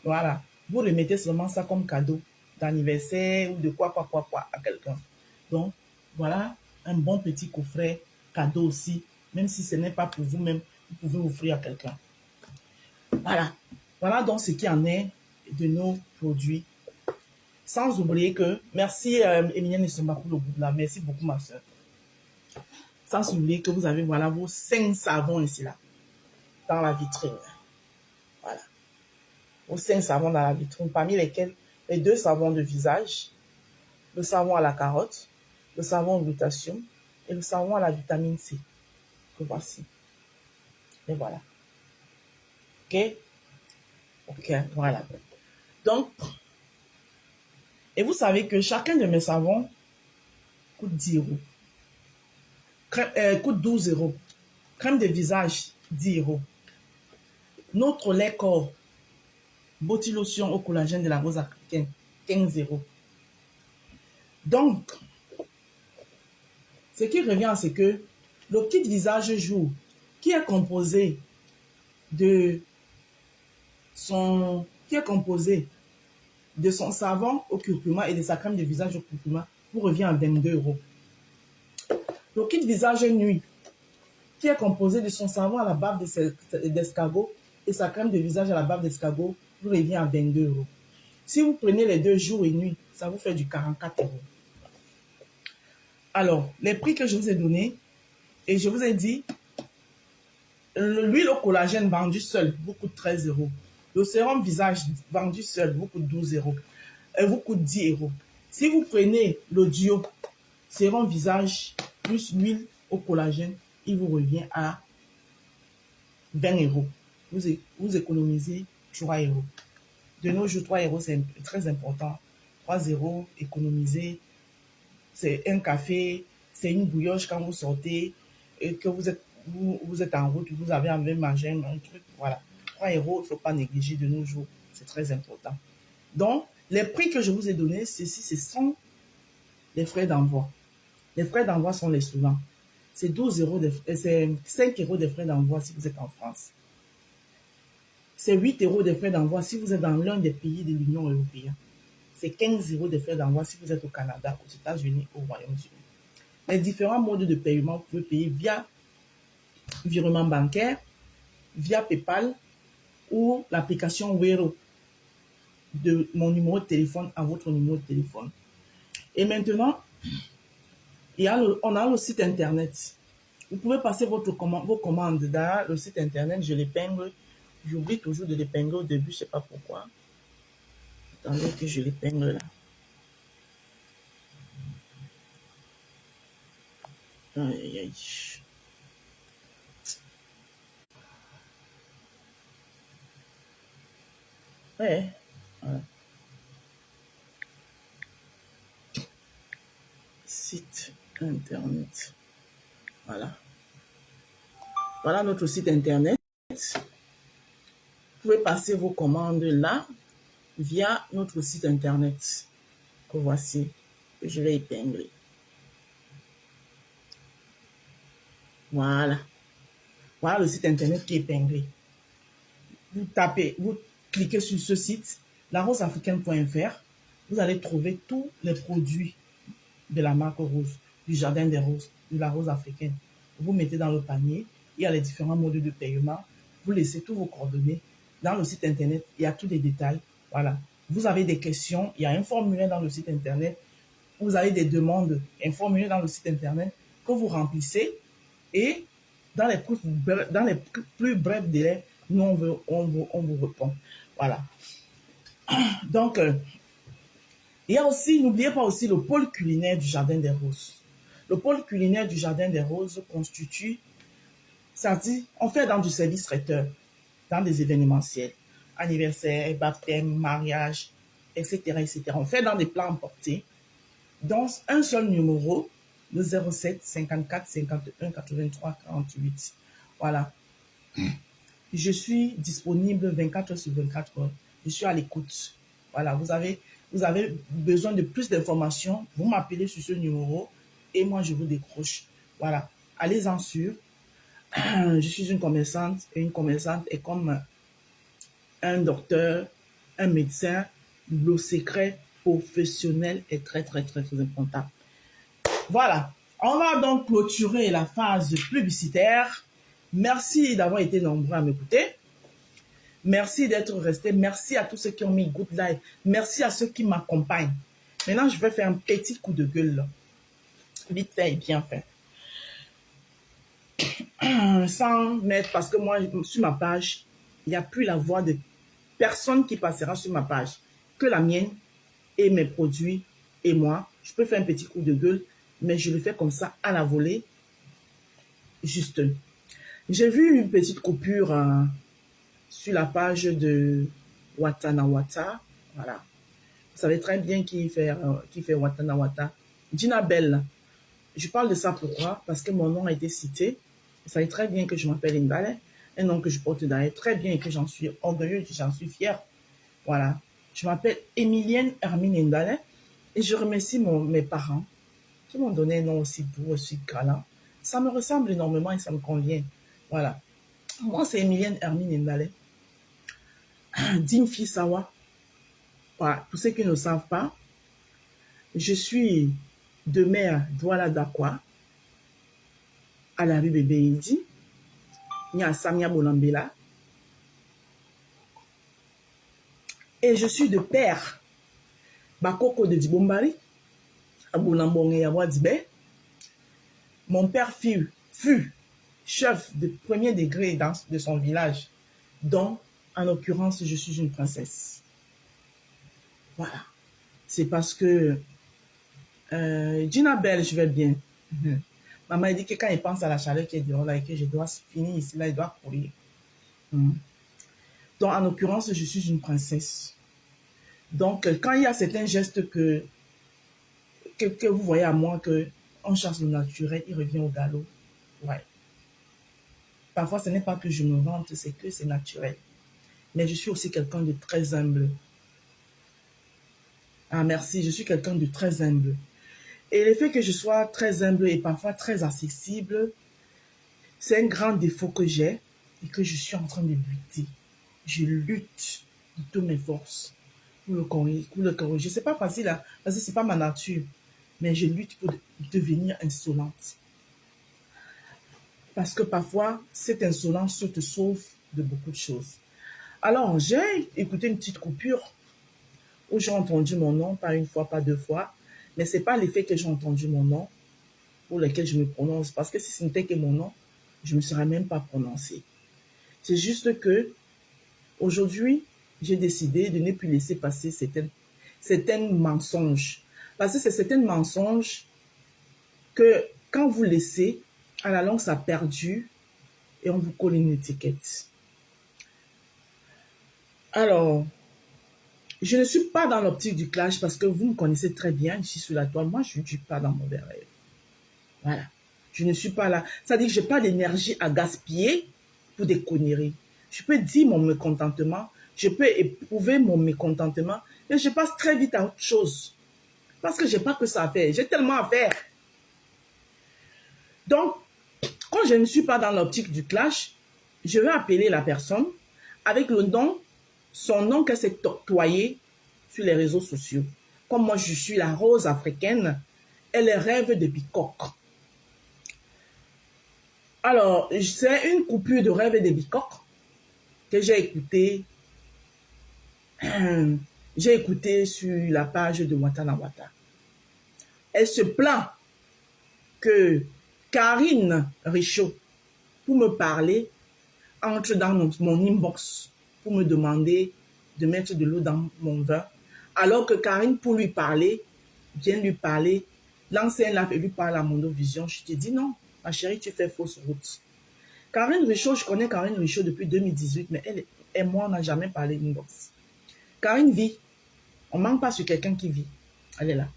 voilà, vous remettez seulement ça comme cadeau d'anniversaire ou de quoi à quelqu'un. Donc, voilà un bon petit coffret cadeau aussi, même si ce n'est pas pour vous-même, vous pouvez offrir à quelqu'un. Voilà. Voilà donc ce qui en est de nos produits. Sans oublier que, merci Emilienne Nisomba pour le bout de là, merci beaucoup ma soeur. Sans oublier que vous avez voilà vos 5 savons ici là, dans la vitrine. Voilà. Vos 5 savons dans la vitrine, parmi lesquels les 2 savons de visage, le savon à la carotte, le savon au glutathion et le savon à la vitamine C. Que voici. Et voilà. Ok? Ok, voilà. Donc, et vous savez que chacun de mes savons coûte 10 €. Coûte 12 €. Crème de visage, 10 €. Notre lait corps, Botilotion au collagène de la rose africaine, 15 €. Donc, ce qui revient, c'est que le kit visage jour, qui est composé de son savon au curcuma et de sa crème de visage au curcuma, vous revient à 22 €. Le kit visage nuit, qui est composé de son savon à la bave d'escargot et sa crème de visage à la bave d'escargot, vous revient à 22 €. Si vous prenez les 2 jours et nuit, ça vous fait du 44 €. Alors, les prix que je vous ai donnés, et je vous ai dit, l'huile au collagène vendue seule vous coûte 13 €. Le sérum visage vendu seul vous coûte 12 €. Vous coûte 10 €. Si vous prenez le duo sérum visage plus l'huile au collagène, il vous revient à 20 €. Vous économisez 3 €. De nos jours, 3 € c'est très important. 3 € économisés, c'est un café, c'est une bouilloche quand vous sortez et que vous êtes en route, vous avez envie de manger un truc, voilà. 3 €, il ne faut pas négliger de nos jours, c'est très important. Donc, les prix que je vous ai donnés, ce sont les frais d'envoi. Les frais d'envoi sont les suivants. C'est 5 € de frais d'envoi si vous êtes en France. C'est 8 € de frais d'envoi si vous êtes dans l'un des pays de l'Union européenne. C'est 15 € de frais d'envoi si vous êtes au Canada, aux États-Unis, au Royaume-Uni. Les différents modes de paiement, vous pouvez payer via virement bancaire, via PayPal ou l'application Wero de mon numéro de téléphone à votre numéro de téléphone. Et maintenant, on a le site internet. Vous pouvez passer vos commandes dans le site internet, je l'épingle. J'oublie toujours de l'épingler au début, je ne sais pas pourquoi. Attendez que je l'épingle là. Aïe, aïe. Ouais, voilà. Site internet. Voilà. Voilà notre site internet. Vous pouvez passer vos commandes là via notre site internet que voici, que je vais épingler. Voilà. Voilà le site internet qui est épinglé. Vous cliquez sur ce site, laroseafricaine.fr. Vous allez trouver tous les produits de la marque Rose, du Jardin des Roses, de la Rose africaine. Vous mettez dans le panier, il y a les différents modes de paiement. Vous laissez tous vos coordonnées. Dans le site internet, il y a tous les détails. Voilà. Vous avez des questions, il y a un formulaire dans le site internet. Vous avez des demandes, un formulaire dans le site internet que vous remplissez. Et dans dans les plus brefs délais, nous, on vous répond. Voilà. Donc, il y a aussi, n'oubliez pas aussi le pôle culinaire du Jardin des Roses. Le pôle culinaire du Jardin des Roses constitue, ça dit, on fait dans du service traiteur, dans des événementiels, anniversaire, baptême, mariage, etc., etc. On fait dans des plans emportés, dans un seul numéro, le 07 54 51 83 48. Voilà. Je suis disponible 24 heures sur 24 heures. Je suis à l'écoute. Voilà, vous avez besoin de plus d'informations, vous m'appelez sur ce numéro et moi je vous décroche. Voilà, allez-en sûr. Je suis une commerçante et une commerçante est comme un docteur, un médecin. Le secret professionnel est très, très, très, très important. Voilà, on va donc clôturer la phase publicitaire. Merci d'avoir été nombreux à m'écouter. Merci d'être resté. Merci à tous ceux qui ont mis Good Life. Merci à ceux qui m'accompagnent. Maintenant, je vais faire un petit coup de gueule. Là. Vite fait et bien fait. Sans mettre, parce que moi, sur ma page, il n'y a plus la voix de personne qui passera sur ma page que la mienne et mes produits et moi. Je peux faire un petit coup de gueule, mais je le fais comme ça à la volée. Juste. J'ai vu une petite coupure sur la page de Watanawata. Voilà. Vous savez très bien qui fait Watanawata. Gina Bell. Je parle de ça pourquoi? Parce que mon nom a été cité. Vous savez très bien que je m'appelle Ndale. Un nom que je porte d'ailleurs très bien et que j'en suis orgueilleuse, j'en suis fière. Voilà. Je m'appelle Emilienne Hermine Ndale et je remercie mes parents qui m'ont donné un nom aussi beau, aussi galant. Ça me ressemble énormément et ça me convient. Voilà. Moi, c'est Emilienne Hermine Ndale. Digne fille Sawa. Voilà. Pour ceux qui ne savent pas, je suis de mère Douala Dakwa à la rue Bébé Idi. Il y a Samia Bolambela. Et je suis de père Bakoko de Dibombari, à Boulambongue et à Wadibé. Mon père fut chef de premier degré de son village, dont, en l'occurrence, je suis une princesse. Voilà. C'est parce que Gina Bell, je vais bien. Maman a dit que quand il pense à la chaleur qui est dehors là et que je dois finir ici, là, il doit courir. Donc, en l'occurrence, je suis une princesse. Donc, quand il y a certains gestes que vous voyez à moi, qu'on chasse le naturel, il revient au galop. Ouais. Parfois, ce n'est pas que je me vante, c'est que c'est naturel. Mais je suis aussi quelqu'un de très humble. Ah, merci, je suis quelqu'un de très humble. Et le fait que je sois très humble et parfois très accessible, c'est un grand défaut que j'ai et que je suis en train de lutter. Je lutte de toutes mes forces pour le corriger. C'est pas facile, hein, parce que c'est pas ma nature. Mais je lutte pour devenir insolente. Parce que parfois, cette insolence te sauve de beaucoup de choses. Alors, j'ai écouté une petite coupure où j'ai entendu mon nom, pas une fois, pas deux fois. Mais ce n'est pas l'effet que j'ai entendu mon nom pour lequel je me prononce. Parce que si ce n'était que mon nom, je ne me serais même pas prononcé. C'est juste que aujourd'hui, j'ai décidé de ne plus laisser passer certains mensonges. Parce que c'est certains mensonges que quand vous laissez, à la longue, ça perdure et on vous colle une étiquette. Alors, je ne suis pas dans l'optique du clash parce que vous me connaissez très bien, je suis sur la toile. Moi, je ne suis pas dans mon rêve. Voilà. Je ne suis pas là. C'est-à-dire que je n'ai pas d'énergie à gaspiller pour des conneries. Je peux dire mon mécontentement, je peux éprouver mon mécontentement, mais je passe très vite à autre chose. Parce que je n'ai pas que ça à faire. J'ai tellement à faire. Donc, quand je ne suis pas dans l'optique du clash, je vais appeler la personne avec le nom, son nom qu'elle s'est octroyé sur les réseaux sociaux. Comme moi, je suis la rose africaine, elle rêve de bicoque. Alors, c'est une coupure de rêve de bicoque que j'ai écoutée. J'ai écouté sur la page de Watanawata. Elle se plaint que Karine Richaud, pour me parler, entre dans mon inbox pour me demander de mettre de l'eau dans mon vin, alors que Karine, pour lui parler, vient lui parler, l'ancienne là, et lui parle à Mondovision. Je te dis non, ma chérie, tu fais fausse route. Karine Richaud, je connais Karine Richaud depuis 2018, mais elle et moi, on n'a jamais parlé d'inbox. Karine vit. On ne manque pas sur quelqu'un qui vit. Elle est là.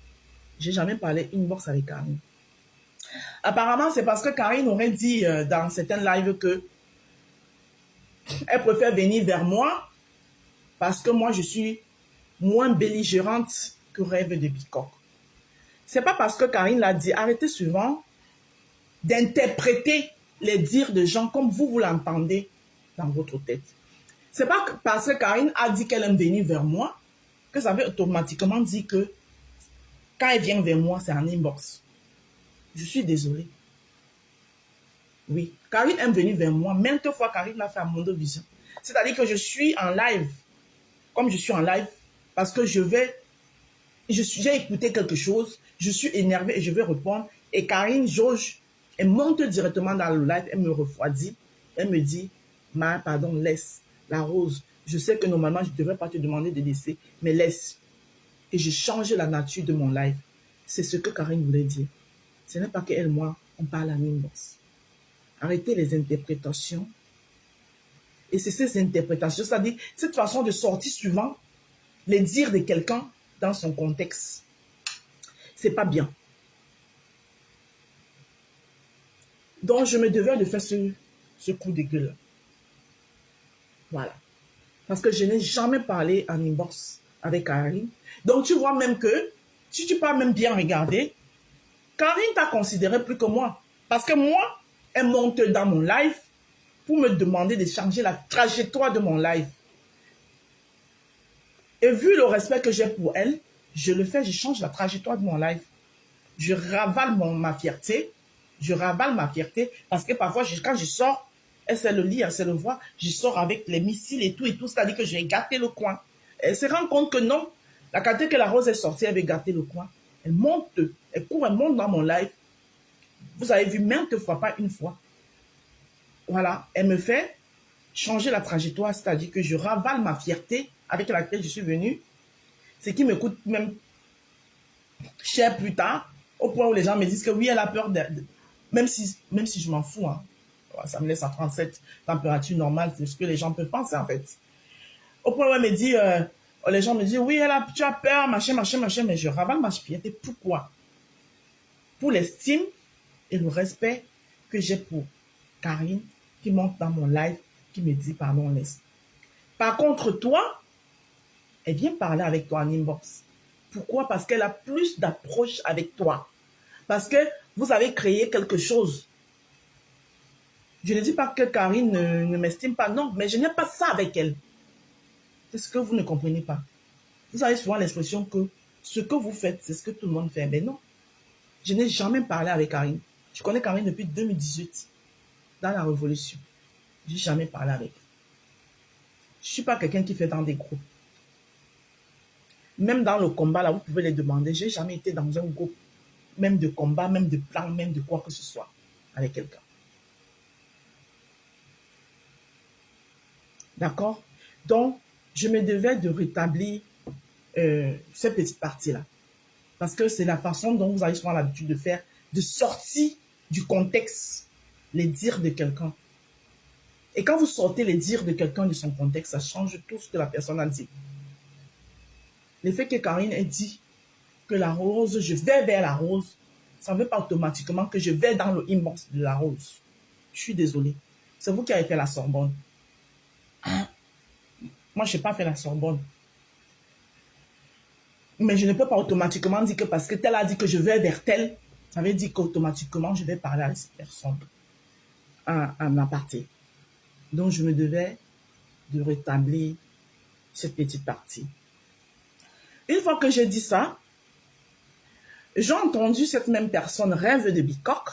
J'ai jamais parlé inbox avec Karine. Apparemment, c'est parce que Karine aurait dit dans certains lives que elle préfère venir vers moi parce que moi, je suis moins belligérante que Rêve de Bicoque. C'est pas parce que Karine l'a dit. Arrêtez souvent d'interpréter les dires de gens comme vous l'entendez dans votre tête. C'est pas parce que Karine a dit qu'elle aime venir vers moi que ça veut automatiquement dire que quand elle vient vers moi, c'est en inbox. Je suis désolée. Oui, Karine aime venir vers moi. Maintes fois, Karine l'a fait à Mondovision. C'est-à-dire que je suis en live. Comme je suis en live, parce que j'ai écouté quelque chose, je suis énervée et je vais répondre. Et Karine jauge, elle monte directement dans le live, elle me refroidit. Elle me dit, pardon, laisse la rose. Je sais que normalement, je ne devrais pas te demander de laisser, mais laisse. Et j'ai changé la nature de mon live. C'est ce que Karine voulait dire. Ce n'est pas qu'elle, moi, on parle en inbox. Arrêtez les interprétations. Et c'est ces interprétations, c'est-à-dire cette façon de sortir souvent les dires de quelqu'un dans son contexte. C'est pas bien. Donc, je me devais de faire ce coup de gueule. Voilà. Parce que je n'ai jamais parlé en inbox avec Karine. Donc, tu vois même que, si tu parles même bien regarder, Karine t'a considéré plus que moi. Parce que moi, elle monte dans mon live pour me demander de changer la trajectoire de mon live. Et vu le respect que j'ai pour elle, je le fais, je change la trajectoire de mon live. Je ravale ma fierté. Je ravale ma fierté parce que parfois, quand je sors, elle sait le lire, elle sait le voir, je sors avec les missiles et tout, c'est-à-dire que j'ai gâté le coin. Elle se rend compte que non, la qualité que la rose est sortie, elle veut gâter le coin. Elle monte, elle court, elle monte dans mon live. Vous avez vu maintes fois, pas une fois. Voilà, elle me fait changer la trajectoire, c'est-à-dire que je ravale ma fierté avec laquelle je suis venue, ce qui me coûte même cher plus tard, au point où les gens me disent que oui, elle a peur même si je m'en fous, hein. Ça me laisse à 37, température normale, c'est ce que les gens peuvent penser en fait. Au point où elle me dit, les gens me disent, oui, tu as peur, machin, mais je ravale ma fierté. Pourquoi? Pour l'estime et le respect que j'ai pour Karine, qui monte dans mon live, qui me dit, pardon, laisse. Par contre, toi, elle vient parler avec toi en inbox. Pourquoi? Parce qu'elle a plus d'approche avec toi. Parce que vous avez créé quelque chose. Je ne dis pas que Karine ne m'estime pas, non, mais je n'ai pas ça avec elle. C'est ce que vous ne comprenez pas. Vous avez souvent l'expression que ce que vous faites, c'est ce que tout le monde fait. Mais non, je n'ai jamais parlé avec Karine. Je connais Karine depuis 2018, dans la Révolution. Je n'ai jamais parlé avec elle. Je ne suis pas quelqu'un qui fait dans des groupes. Même dans le combat, là, vous pouvez les demander. Je n'ai jamais été dans un groupe, même de combat, même de plan, même de quoi que ce soit, avec quelqu'un. D'accord? Donc, je me devais de rétablir cette petite partie-là. Parce que c'est la façon dont vous avez souvent l'habitude de faire, de sortir du contexte les dires de quelqu'un. Et quand vous sortez les dires de quelqu'un de son contexte, ça change tout ce que la personne a dit. Le fait que Karine ait dit que la rose, je vais vers la rose, ça ne veut pas automatiquement que je vais dans le inbox de la rose. Je suis désolée. C'est vous qui avez fait la Sorbonne. Moi, je n'ai pas fait la Sorbonne. Mais je ne peux pas automatiquement dire que parce que tel a dit que je vais vers tel, ça veut dire qu'automatiquement, je vais parler à cette personne en aparté. Donc, je me devais de rétablir cette petite partie. Une fois que j'ai dit ça, j'ai entendu cette même personne, Rêve de Bicoque,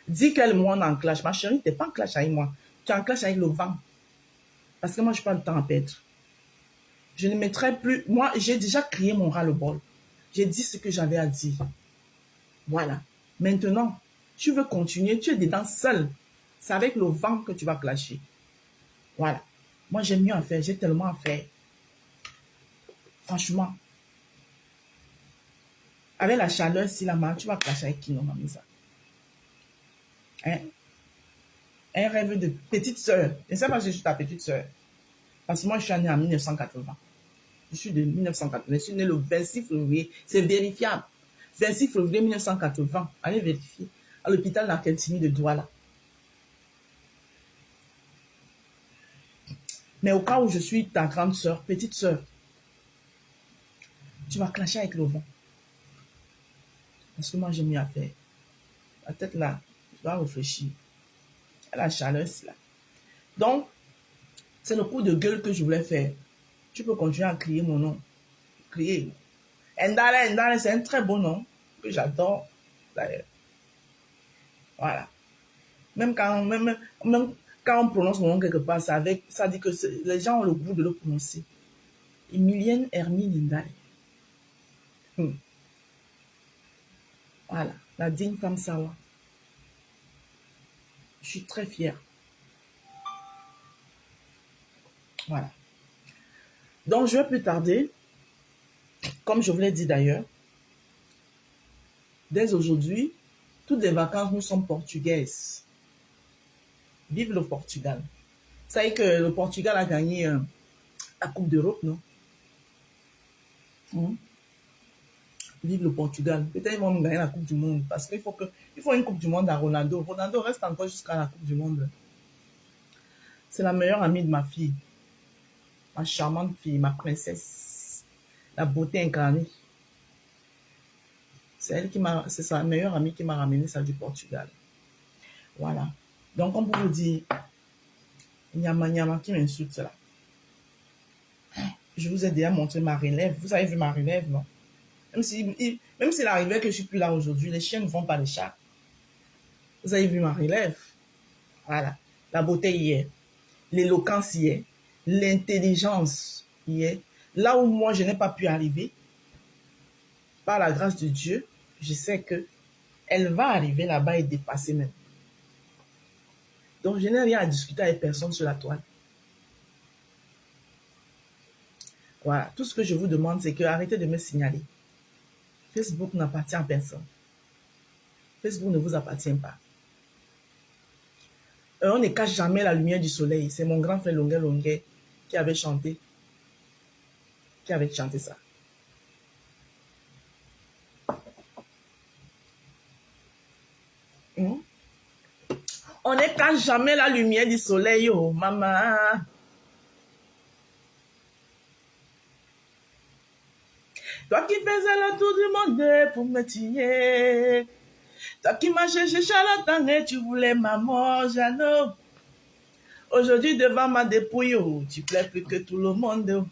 dire qu'elle moi en clash. Ma chérie, tu n'es pas en clash avec moi. Tu es en clash avec le vent. Parce que moi, je n'ai pas le temps à perdre. Je ne mettrai plus... Moi, j'ai déjà crié mon ras-le-bol. J'ai dit ce que j'avais à dire. Voilà. Maintenant, Tu veux continuer, tu es dedans seul. C'est avec le vent que tu vas clasher. Voilà. Moi, j'ai mieux à faire. J'ai tellement à faire. Franchement. Avec la chaleur, si la main, tu vas clasher avec qui, non, mamie, ça? Hein? Un rêve de petite sœur. Je ne sais pas si je suis ta petite sœur. Parce que moi, je suis née en 1980. Je suis de 1980. Je suis née le 26 février. C'est vérifiable. 26 février 1980. Allez vérifier. À l'hôpital Narkentini de Douala. Mais au cas où je suis ta grande sœur, petite sœur, tu vas clasher avec le vent. Parce que moi, j'ai mieux à faire. La tête là, je dois réfléchir. La chaleur, c'est là. Donc, c'est le coup de gueule que je voulais faire. Tu peux continuer à crier mon nom. Crier. Ndale, Ndale, c'est un très beau nom que j'adore d'ailleurs. Voilà. Même quand on prononce mon nom quelque part, ça dit que les gens ont le goût de le prononcer. Emilienne Hermine Ndale. Voilà. La digne femme Sawa. Je suis très fière. Voilà. Donc, je vais plus tarder. Comme je vous l'ai dit d'ailleurs, dès aujourd'hui, toutes les vacances nous sont portugaises. Vive le Portugal. Vous savez que le Portugal a gagné la Coupe d'Europe, non? Vive le Portugal. Peut-être qu'ils vont nous gagner la Coupe du Monde. Parce qu'il faut une Coupe du Monde à Ronaldo. Ronaldo reste encore jusqu'à la Coupe du Monde. C'est la meilleure amie de ma fille. Ma charmante fille, ma princesse. La beauté incarnée. C'est sa meilleure amie qui m'a ramené ça du Portugal. Voilà. Donc, on peut vous dire, Nyama Nyama qui m'insulte là. Je vous ai déjà montré ma relève. Vous avez vu ma relève, non? Même s'il arrivait que je ne suis plus là aujourd'hui, les chiens ne font pas les chats. Vous avez vu ma relève. Voilà. La beauté y est. L'éloquence y est. L'intelligence y est. Là où moi, je n'ai pas pu arriver, par la grâce de Dieu, je sais que elle va arriver là-bas et dépasser même. Donc, je n'ai rien à discuter avec personne sur la toile. Voilà. Tout ce que je vous demande, c'est que arrêtez de me signaler. Facebook n'appartient à personne. Facebook ne vous appartient pas. On ne cache jamais la lumière du soleil. C'est mon grand frère Longuet Longuet qui avait chanté ça. On ne cache jamais la lumière du soleil, oh maman. Toi qui faisais le tour du monde pour me tuer. Toi qui m'as cherché charlatan et tu voulais ma mort, Jeannot. Aujourd'hui, devant ma dépouille, oh, tu plais plus que tout le monde.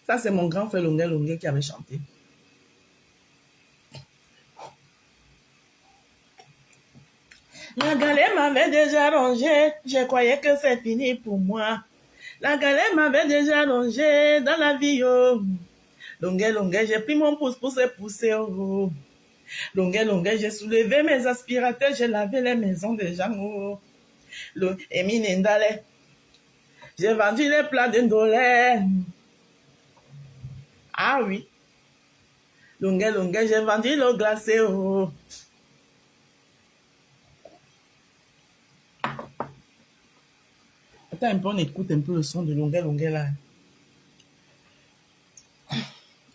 Ça, c'est mon grand frère Longuet Longuet qui avait chanté. La galère m'avait déjà rongé, je croyais que c'est fini pour moi. La galère m'avait déjà rongé dans la vie, oh. Longuet, longuet, j'ai pris mon pouce pour se pousser, oh. Longuet, longuet, j'ai soulevé mes aspirateurs, j'ai lavé les maisons des gens, oh. Emine Ndale, j'ai vendu les plats de Ndolé. Ah oui. Longuet, longuet, j'ai vendu l'eau glacée, oh. Attends un peu, on écoute un peu le son de Longuet, longuet là.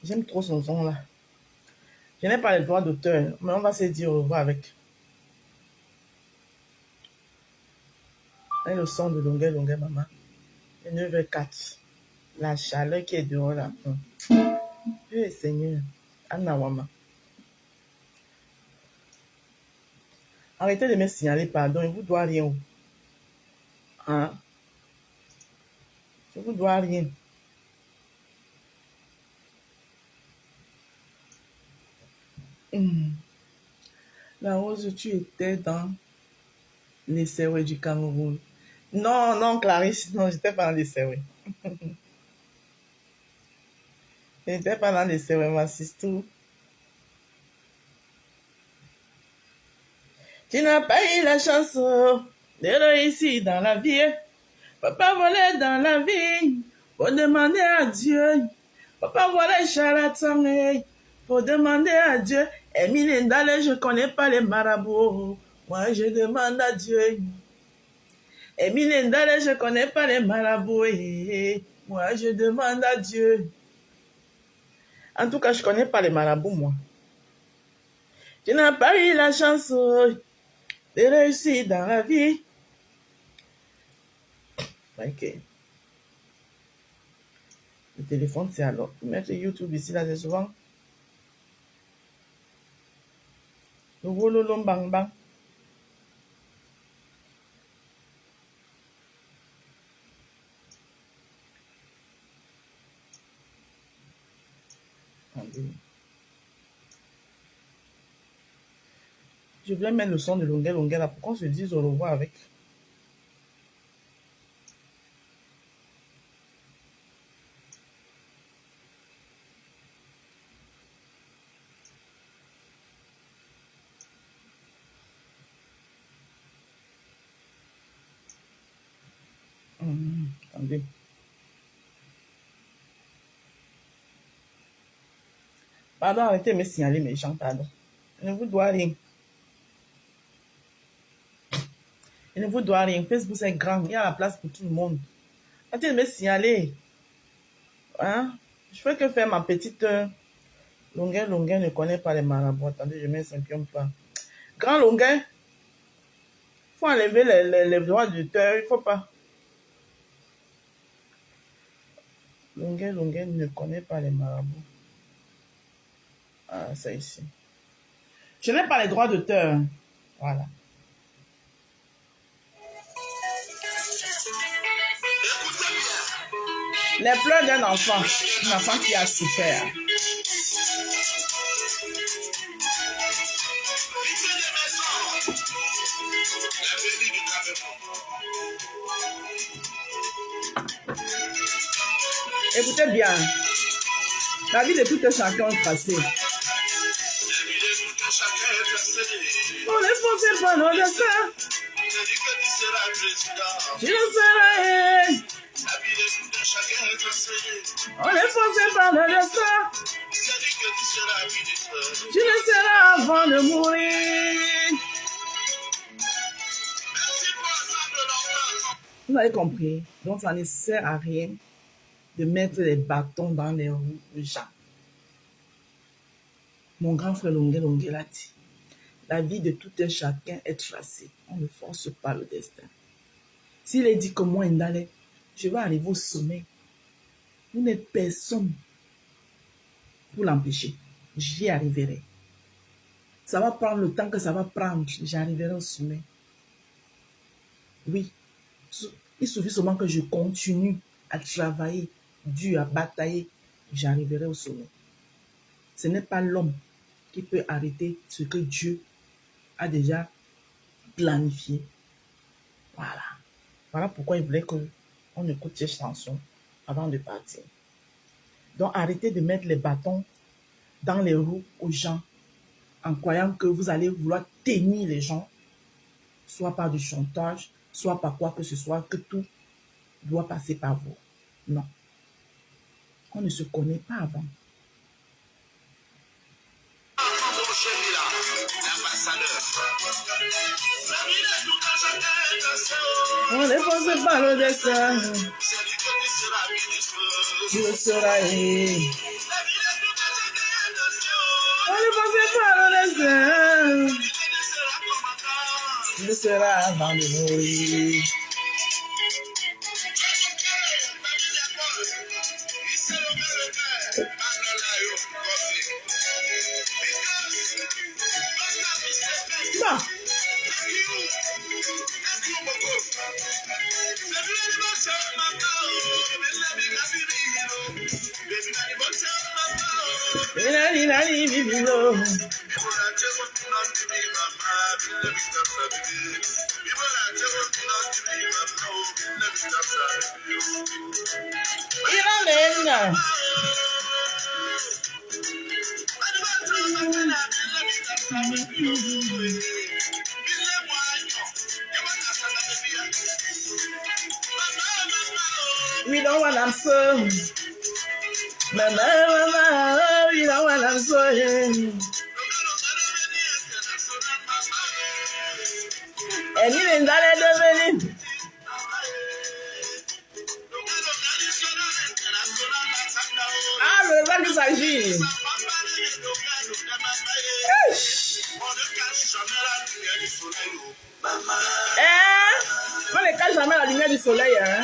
J'aime trop son son là. Je n'ai pas les droits d'auteur, mais on va se dire au revoir avec. Et le son de Longuet, longuet, maman. Et 9h04. La chaleur qui est dehors là. Eh Seigneur. Anna Wama. Arrêtez de me signaler, pardon, je vous dois rien. Hein? Je vous dois rien. La rose, tu étais dans les Sewé du Cameroun. Non, non, Clarisse, non, j'étais pas dans les Sewé. J'étais pas dans les Sewé, ma sister. Tu n'as pas eu la chance de réussir dans la vie. Faut pas voler dans la vie. Faut demander à Dieu. Faut pas voler charlatan. Faut demander à Dieu. Emile Ndale, je connais pas les marabouts. Moi, je demande à Dieu. Emile Ndale, je connais pas les marabouts. Moi, je demande à Dieu. En tout cas, je connais pas les marabouts, moi. Tu n'as pas eu la chance de réussir dans la vie. Ok. Le téléphone, c'est alors. Mettre YouTube ici, là, c'est souvent. Le wololom bang bang. Je voulais mettre le son de longueur là pour qu'on se dise au revoir avec. Attendez. Pardon, arrêtez de me signaler mes gens, pardon. Je ne vous dois rien. Je ne vous dois rien. Facebook, c'est grand. Il y a la place pour tout le monde. Arrêtez de me signaler. Hein? Je fais que faire ma petite longueur ne connaît pas les marabouts. Attendez, je mets Saint-Pion pas. Grand longueur. Il faut enlever les droits d'auteur. Il ne faut pas. Longueur ne connaît pas les marabouts. Ah, c'est ici. Je n'ai pas les droits d'auteur. Voilà. Les pleurs d'un enfant qui a souffert. Écoutez bien, la vie de tout un chacun est tracée. On est forcé par nos destins. Tu le seras. On est forcé par nos destins. Tu le seras avant de mourir. Vous avez compris? Donc ça ne sert à rien de mettre les bâtons dans les roues de gens. Mon grand frère Longue l'a dit. La vie de tout un chacun est tracée. On ne force pas le destin. S'il est dit que moi, Ndale, je vais arriver au sommet, vous n'êtes personne pour l'empêcher. J'y arriverai. Ça va prendre le temps que ça va prendre. J'arriverai au sommet. Oui. Il suffit seulement que je continue à travailler, dur, à batailler. J'arriverai au sommet. Ce n'est pas l'homme qui peut arrêter ce que Dieu a déjà planifié. Voilà. Voilà pourquoi il voulait qu'on écoute ces chansons avant de partir. Donc arrêtez de mettre les bâtons dans les roues aux gens en croyant que vous allez vouloir tenir les gens, soit par du chantage, soit par quoi que ce soit, que tout doit passer par vous. Non. On ne se connaît pas avant. On est forcé par le destin. Tu le seras. On est forcé par le destin. Tu le seras avant de mourir. Non. danse. Emile Ndale devenu. Ah, le vrai qu'il s'agit. On ne cache jamais la lumière du soleil. Hein?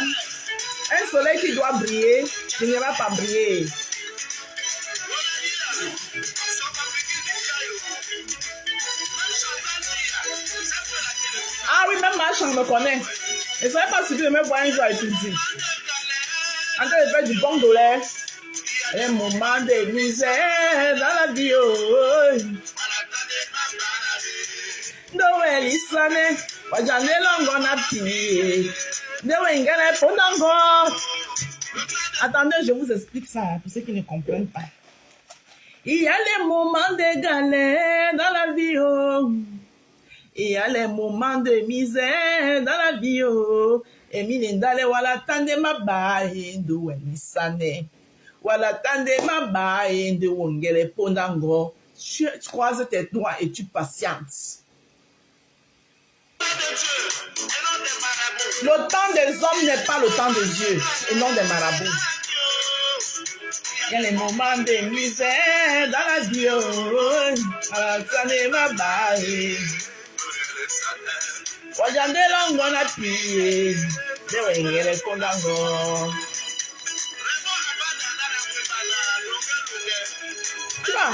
Un soleil qui doit briller, qui ne va pas briller. Ah oui, même ma chambre me connaît. Je ne savais pas si je me voir un jour à étudier. En train de faire du bon dollar. Un moment de misère dans la vie. Noël Isane, Wajane Longo Napi. Noël Pondango. Attendez, je vous explique ça pour ceux qui ne comprennent pas. Il y a les moments de galère dans la vie. Il y a les moments de misère dans la vie. Emile Ndale wala tande mabaye ndo Isane. Wala tande mabaye ndo wongele pondango. Tu croises tes doigts et tu patientes. Le temps des hommes n'est pas le temps de Dieu et non des marabouts. Il y a les moments de misère dans la vie. Wala tande mabaye. Wajande longo na piye, dewe ngere kondango. Tu vois?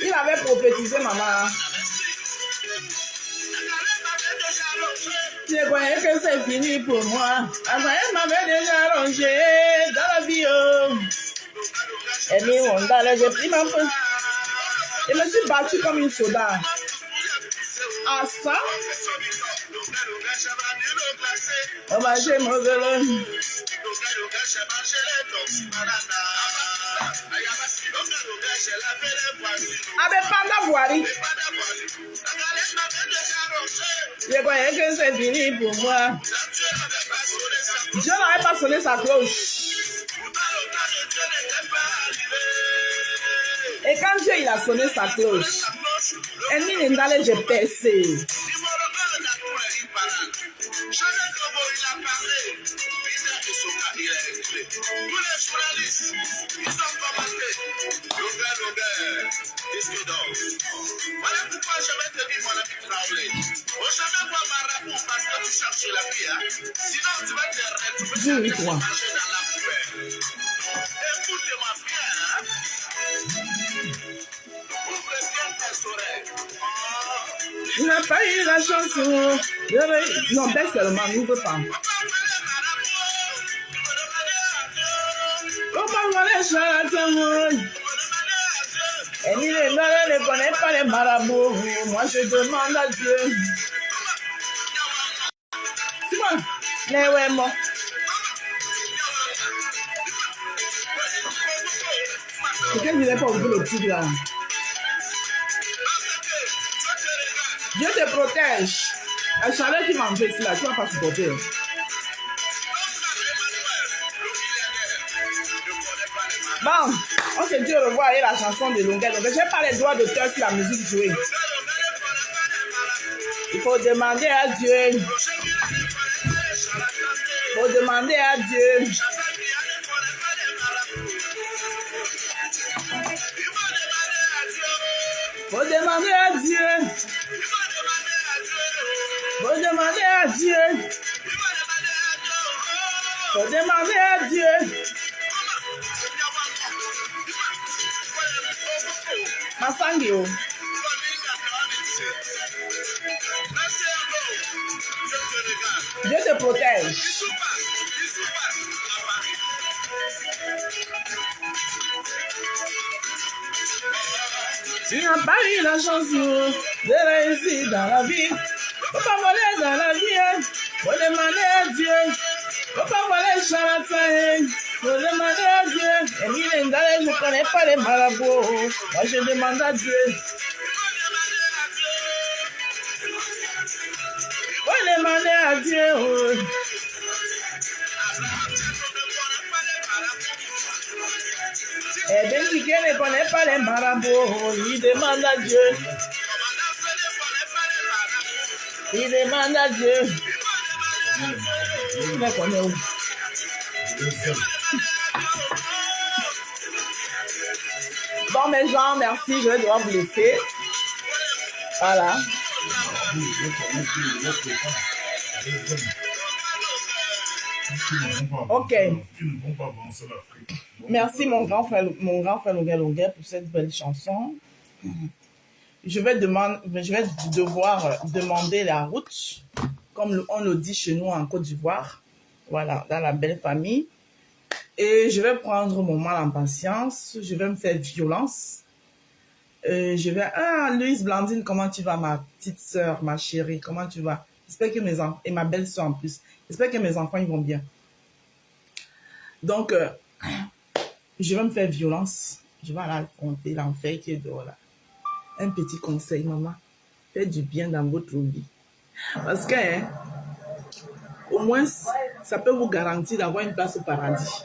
Il avait prophétisé, maman. Je croyais que c'est fini pour moi. Elle m'avait déjà rongé dans la vie. Et puis, j'ai pris ma peau. Et je me suis battue comme une soda. Ah, ça? On va chez mon vélo. Avec Panda Voirie. Je croyais que c'est fini pour moi. Dieu n'avait pas sonné sa cloche. Et quand Dieu il a sonné sa cloche, Emile Ndale, j'ai percé. Voilà pourquoi je vais te dire, mon ami Traoré. Faut jamais voir marabout parce que tu cherches la vie. Sinon, tu vas te retrouver marcher dans la poubelle. Écoute-moi bien. Ouvre bien tes oreilles. Il n'a pas eu la chance. Non, baisse seulement, n'ouvre pas. Comment va les charlatans? Emile Ndale ne connaît pas les marabouts. Moi, je demande à Dieu. C'est moi. Mais ouais, moi. Pourquoi je n'ai pas ouvert le tigre là? Dieu te protège. La chaleur qui m'empêche là, tu vas pas supporter. Bon, on se dit au revoir et la chanson de Longueur. Donc, je n'ai pas les droits d'auteur sur la musique jouée. Il faut demander à Dieu. Il faut demander à Dieu. Il faut demander à Dieu. Il faut demander à Dieu. Il faut demander à Dieu. Masangio. Dieu te protège. Tu n'as pas eu la chance de réussir dans la vie. Faut pas voler dans la vie. Faut demander à Dieu. Faut pas voler charlatan. Faut demander à Dieu. Emile Ndale, je ne connais pas les marabouts. Moi, je demande à Dieu. demander à Dieu. Eh bien, qui ne connaît pas les marabouts, il demande à Dieu. Il demande à Dieu. Il connaît où? Bon, mes gens, merci. Je vais devoir vous laisser. Voilà. Ok. Merci mon grand frère Longuet pour cette belle chanson. Je vais devoir demander la route, comme on le dit chez nous en Côte d'Ivoire. Voilà, dans la belle famille. Et je vais prendre mon mal en patience. Je vais me faire violence. Louise Blandine, comment tu vas, ma petite sœur, ma chérie, comment tu vas? J'espère que mes enfants, et ma belle-sœur en plus, j'espère que mes enfants, ils vont bien. Donc, je vais me faire violence. Je vais aller affronter l'enfer qui est dehors là. Un petit conseil, maman. Faites du bien dans votre vie. Parce que, au moins, ça peut vous garantir d'avoir une place au paradis.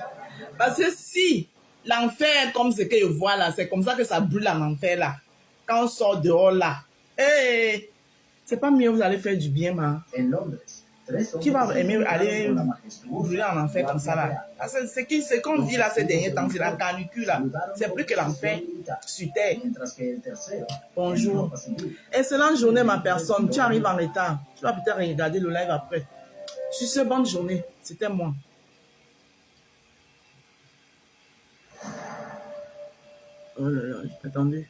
Parce que si l'enfer, comme ce que je vois là, c'est comme ça que ça brûle en enfer là. Quand on sort dehors là, c'est pas mieux, vous allez faire du bien, ma. Qui va aimer aller brûler en enfer comme ça là? Ce qu'on dit là ces derniers temps, c'est la canicule là. C'est plus que l'enfer sur terre. Bonjour. Excellente journée, ma personne. Tu arrives en retard. Tu vas peut-être regarder le live après. Sur ce, bonne journée. C'était moi. Oh là là, attendez.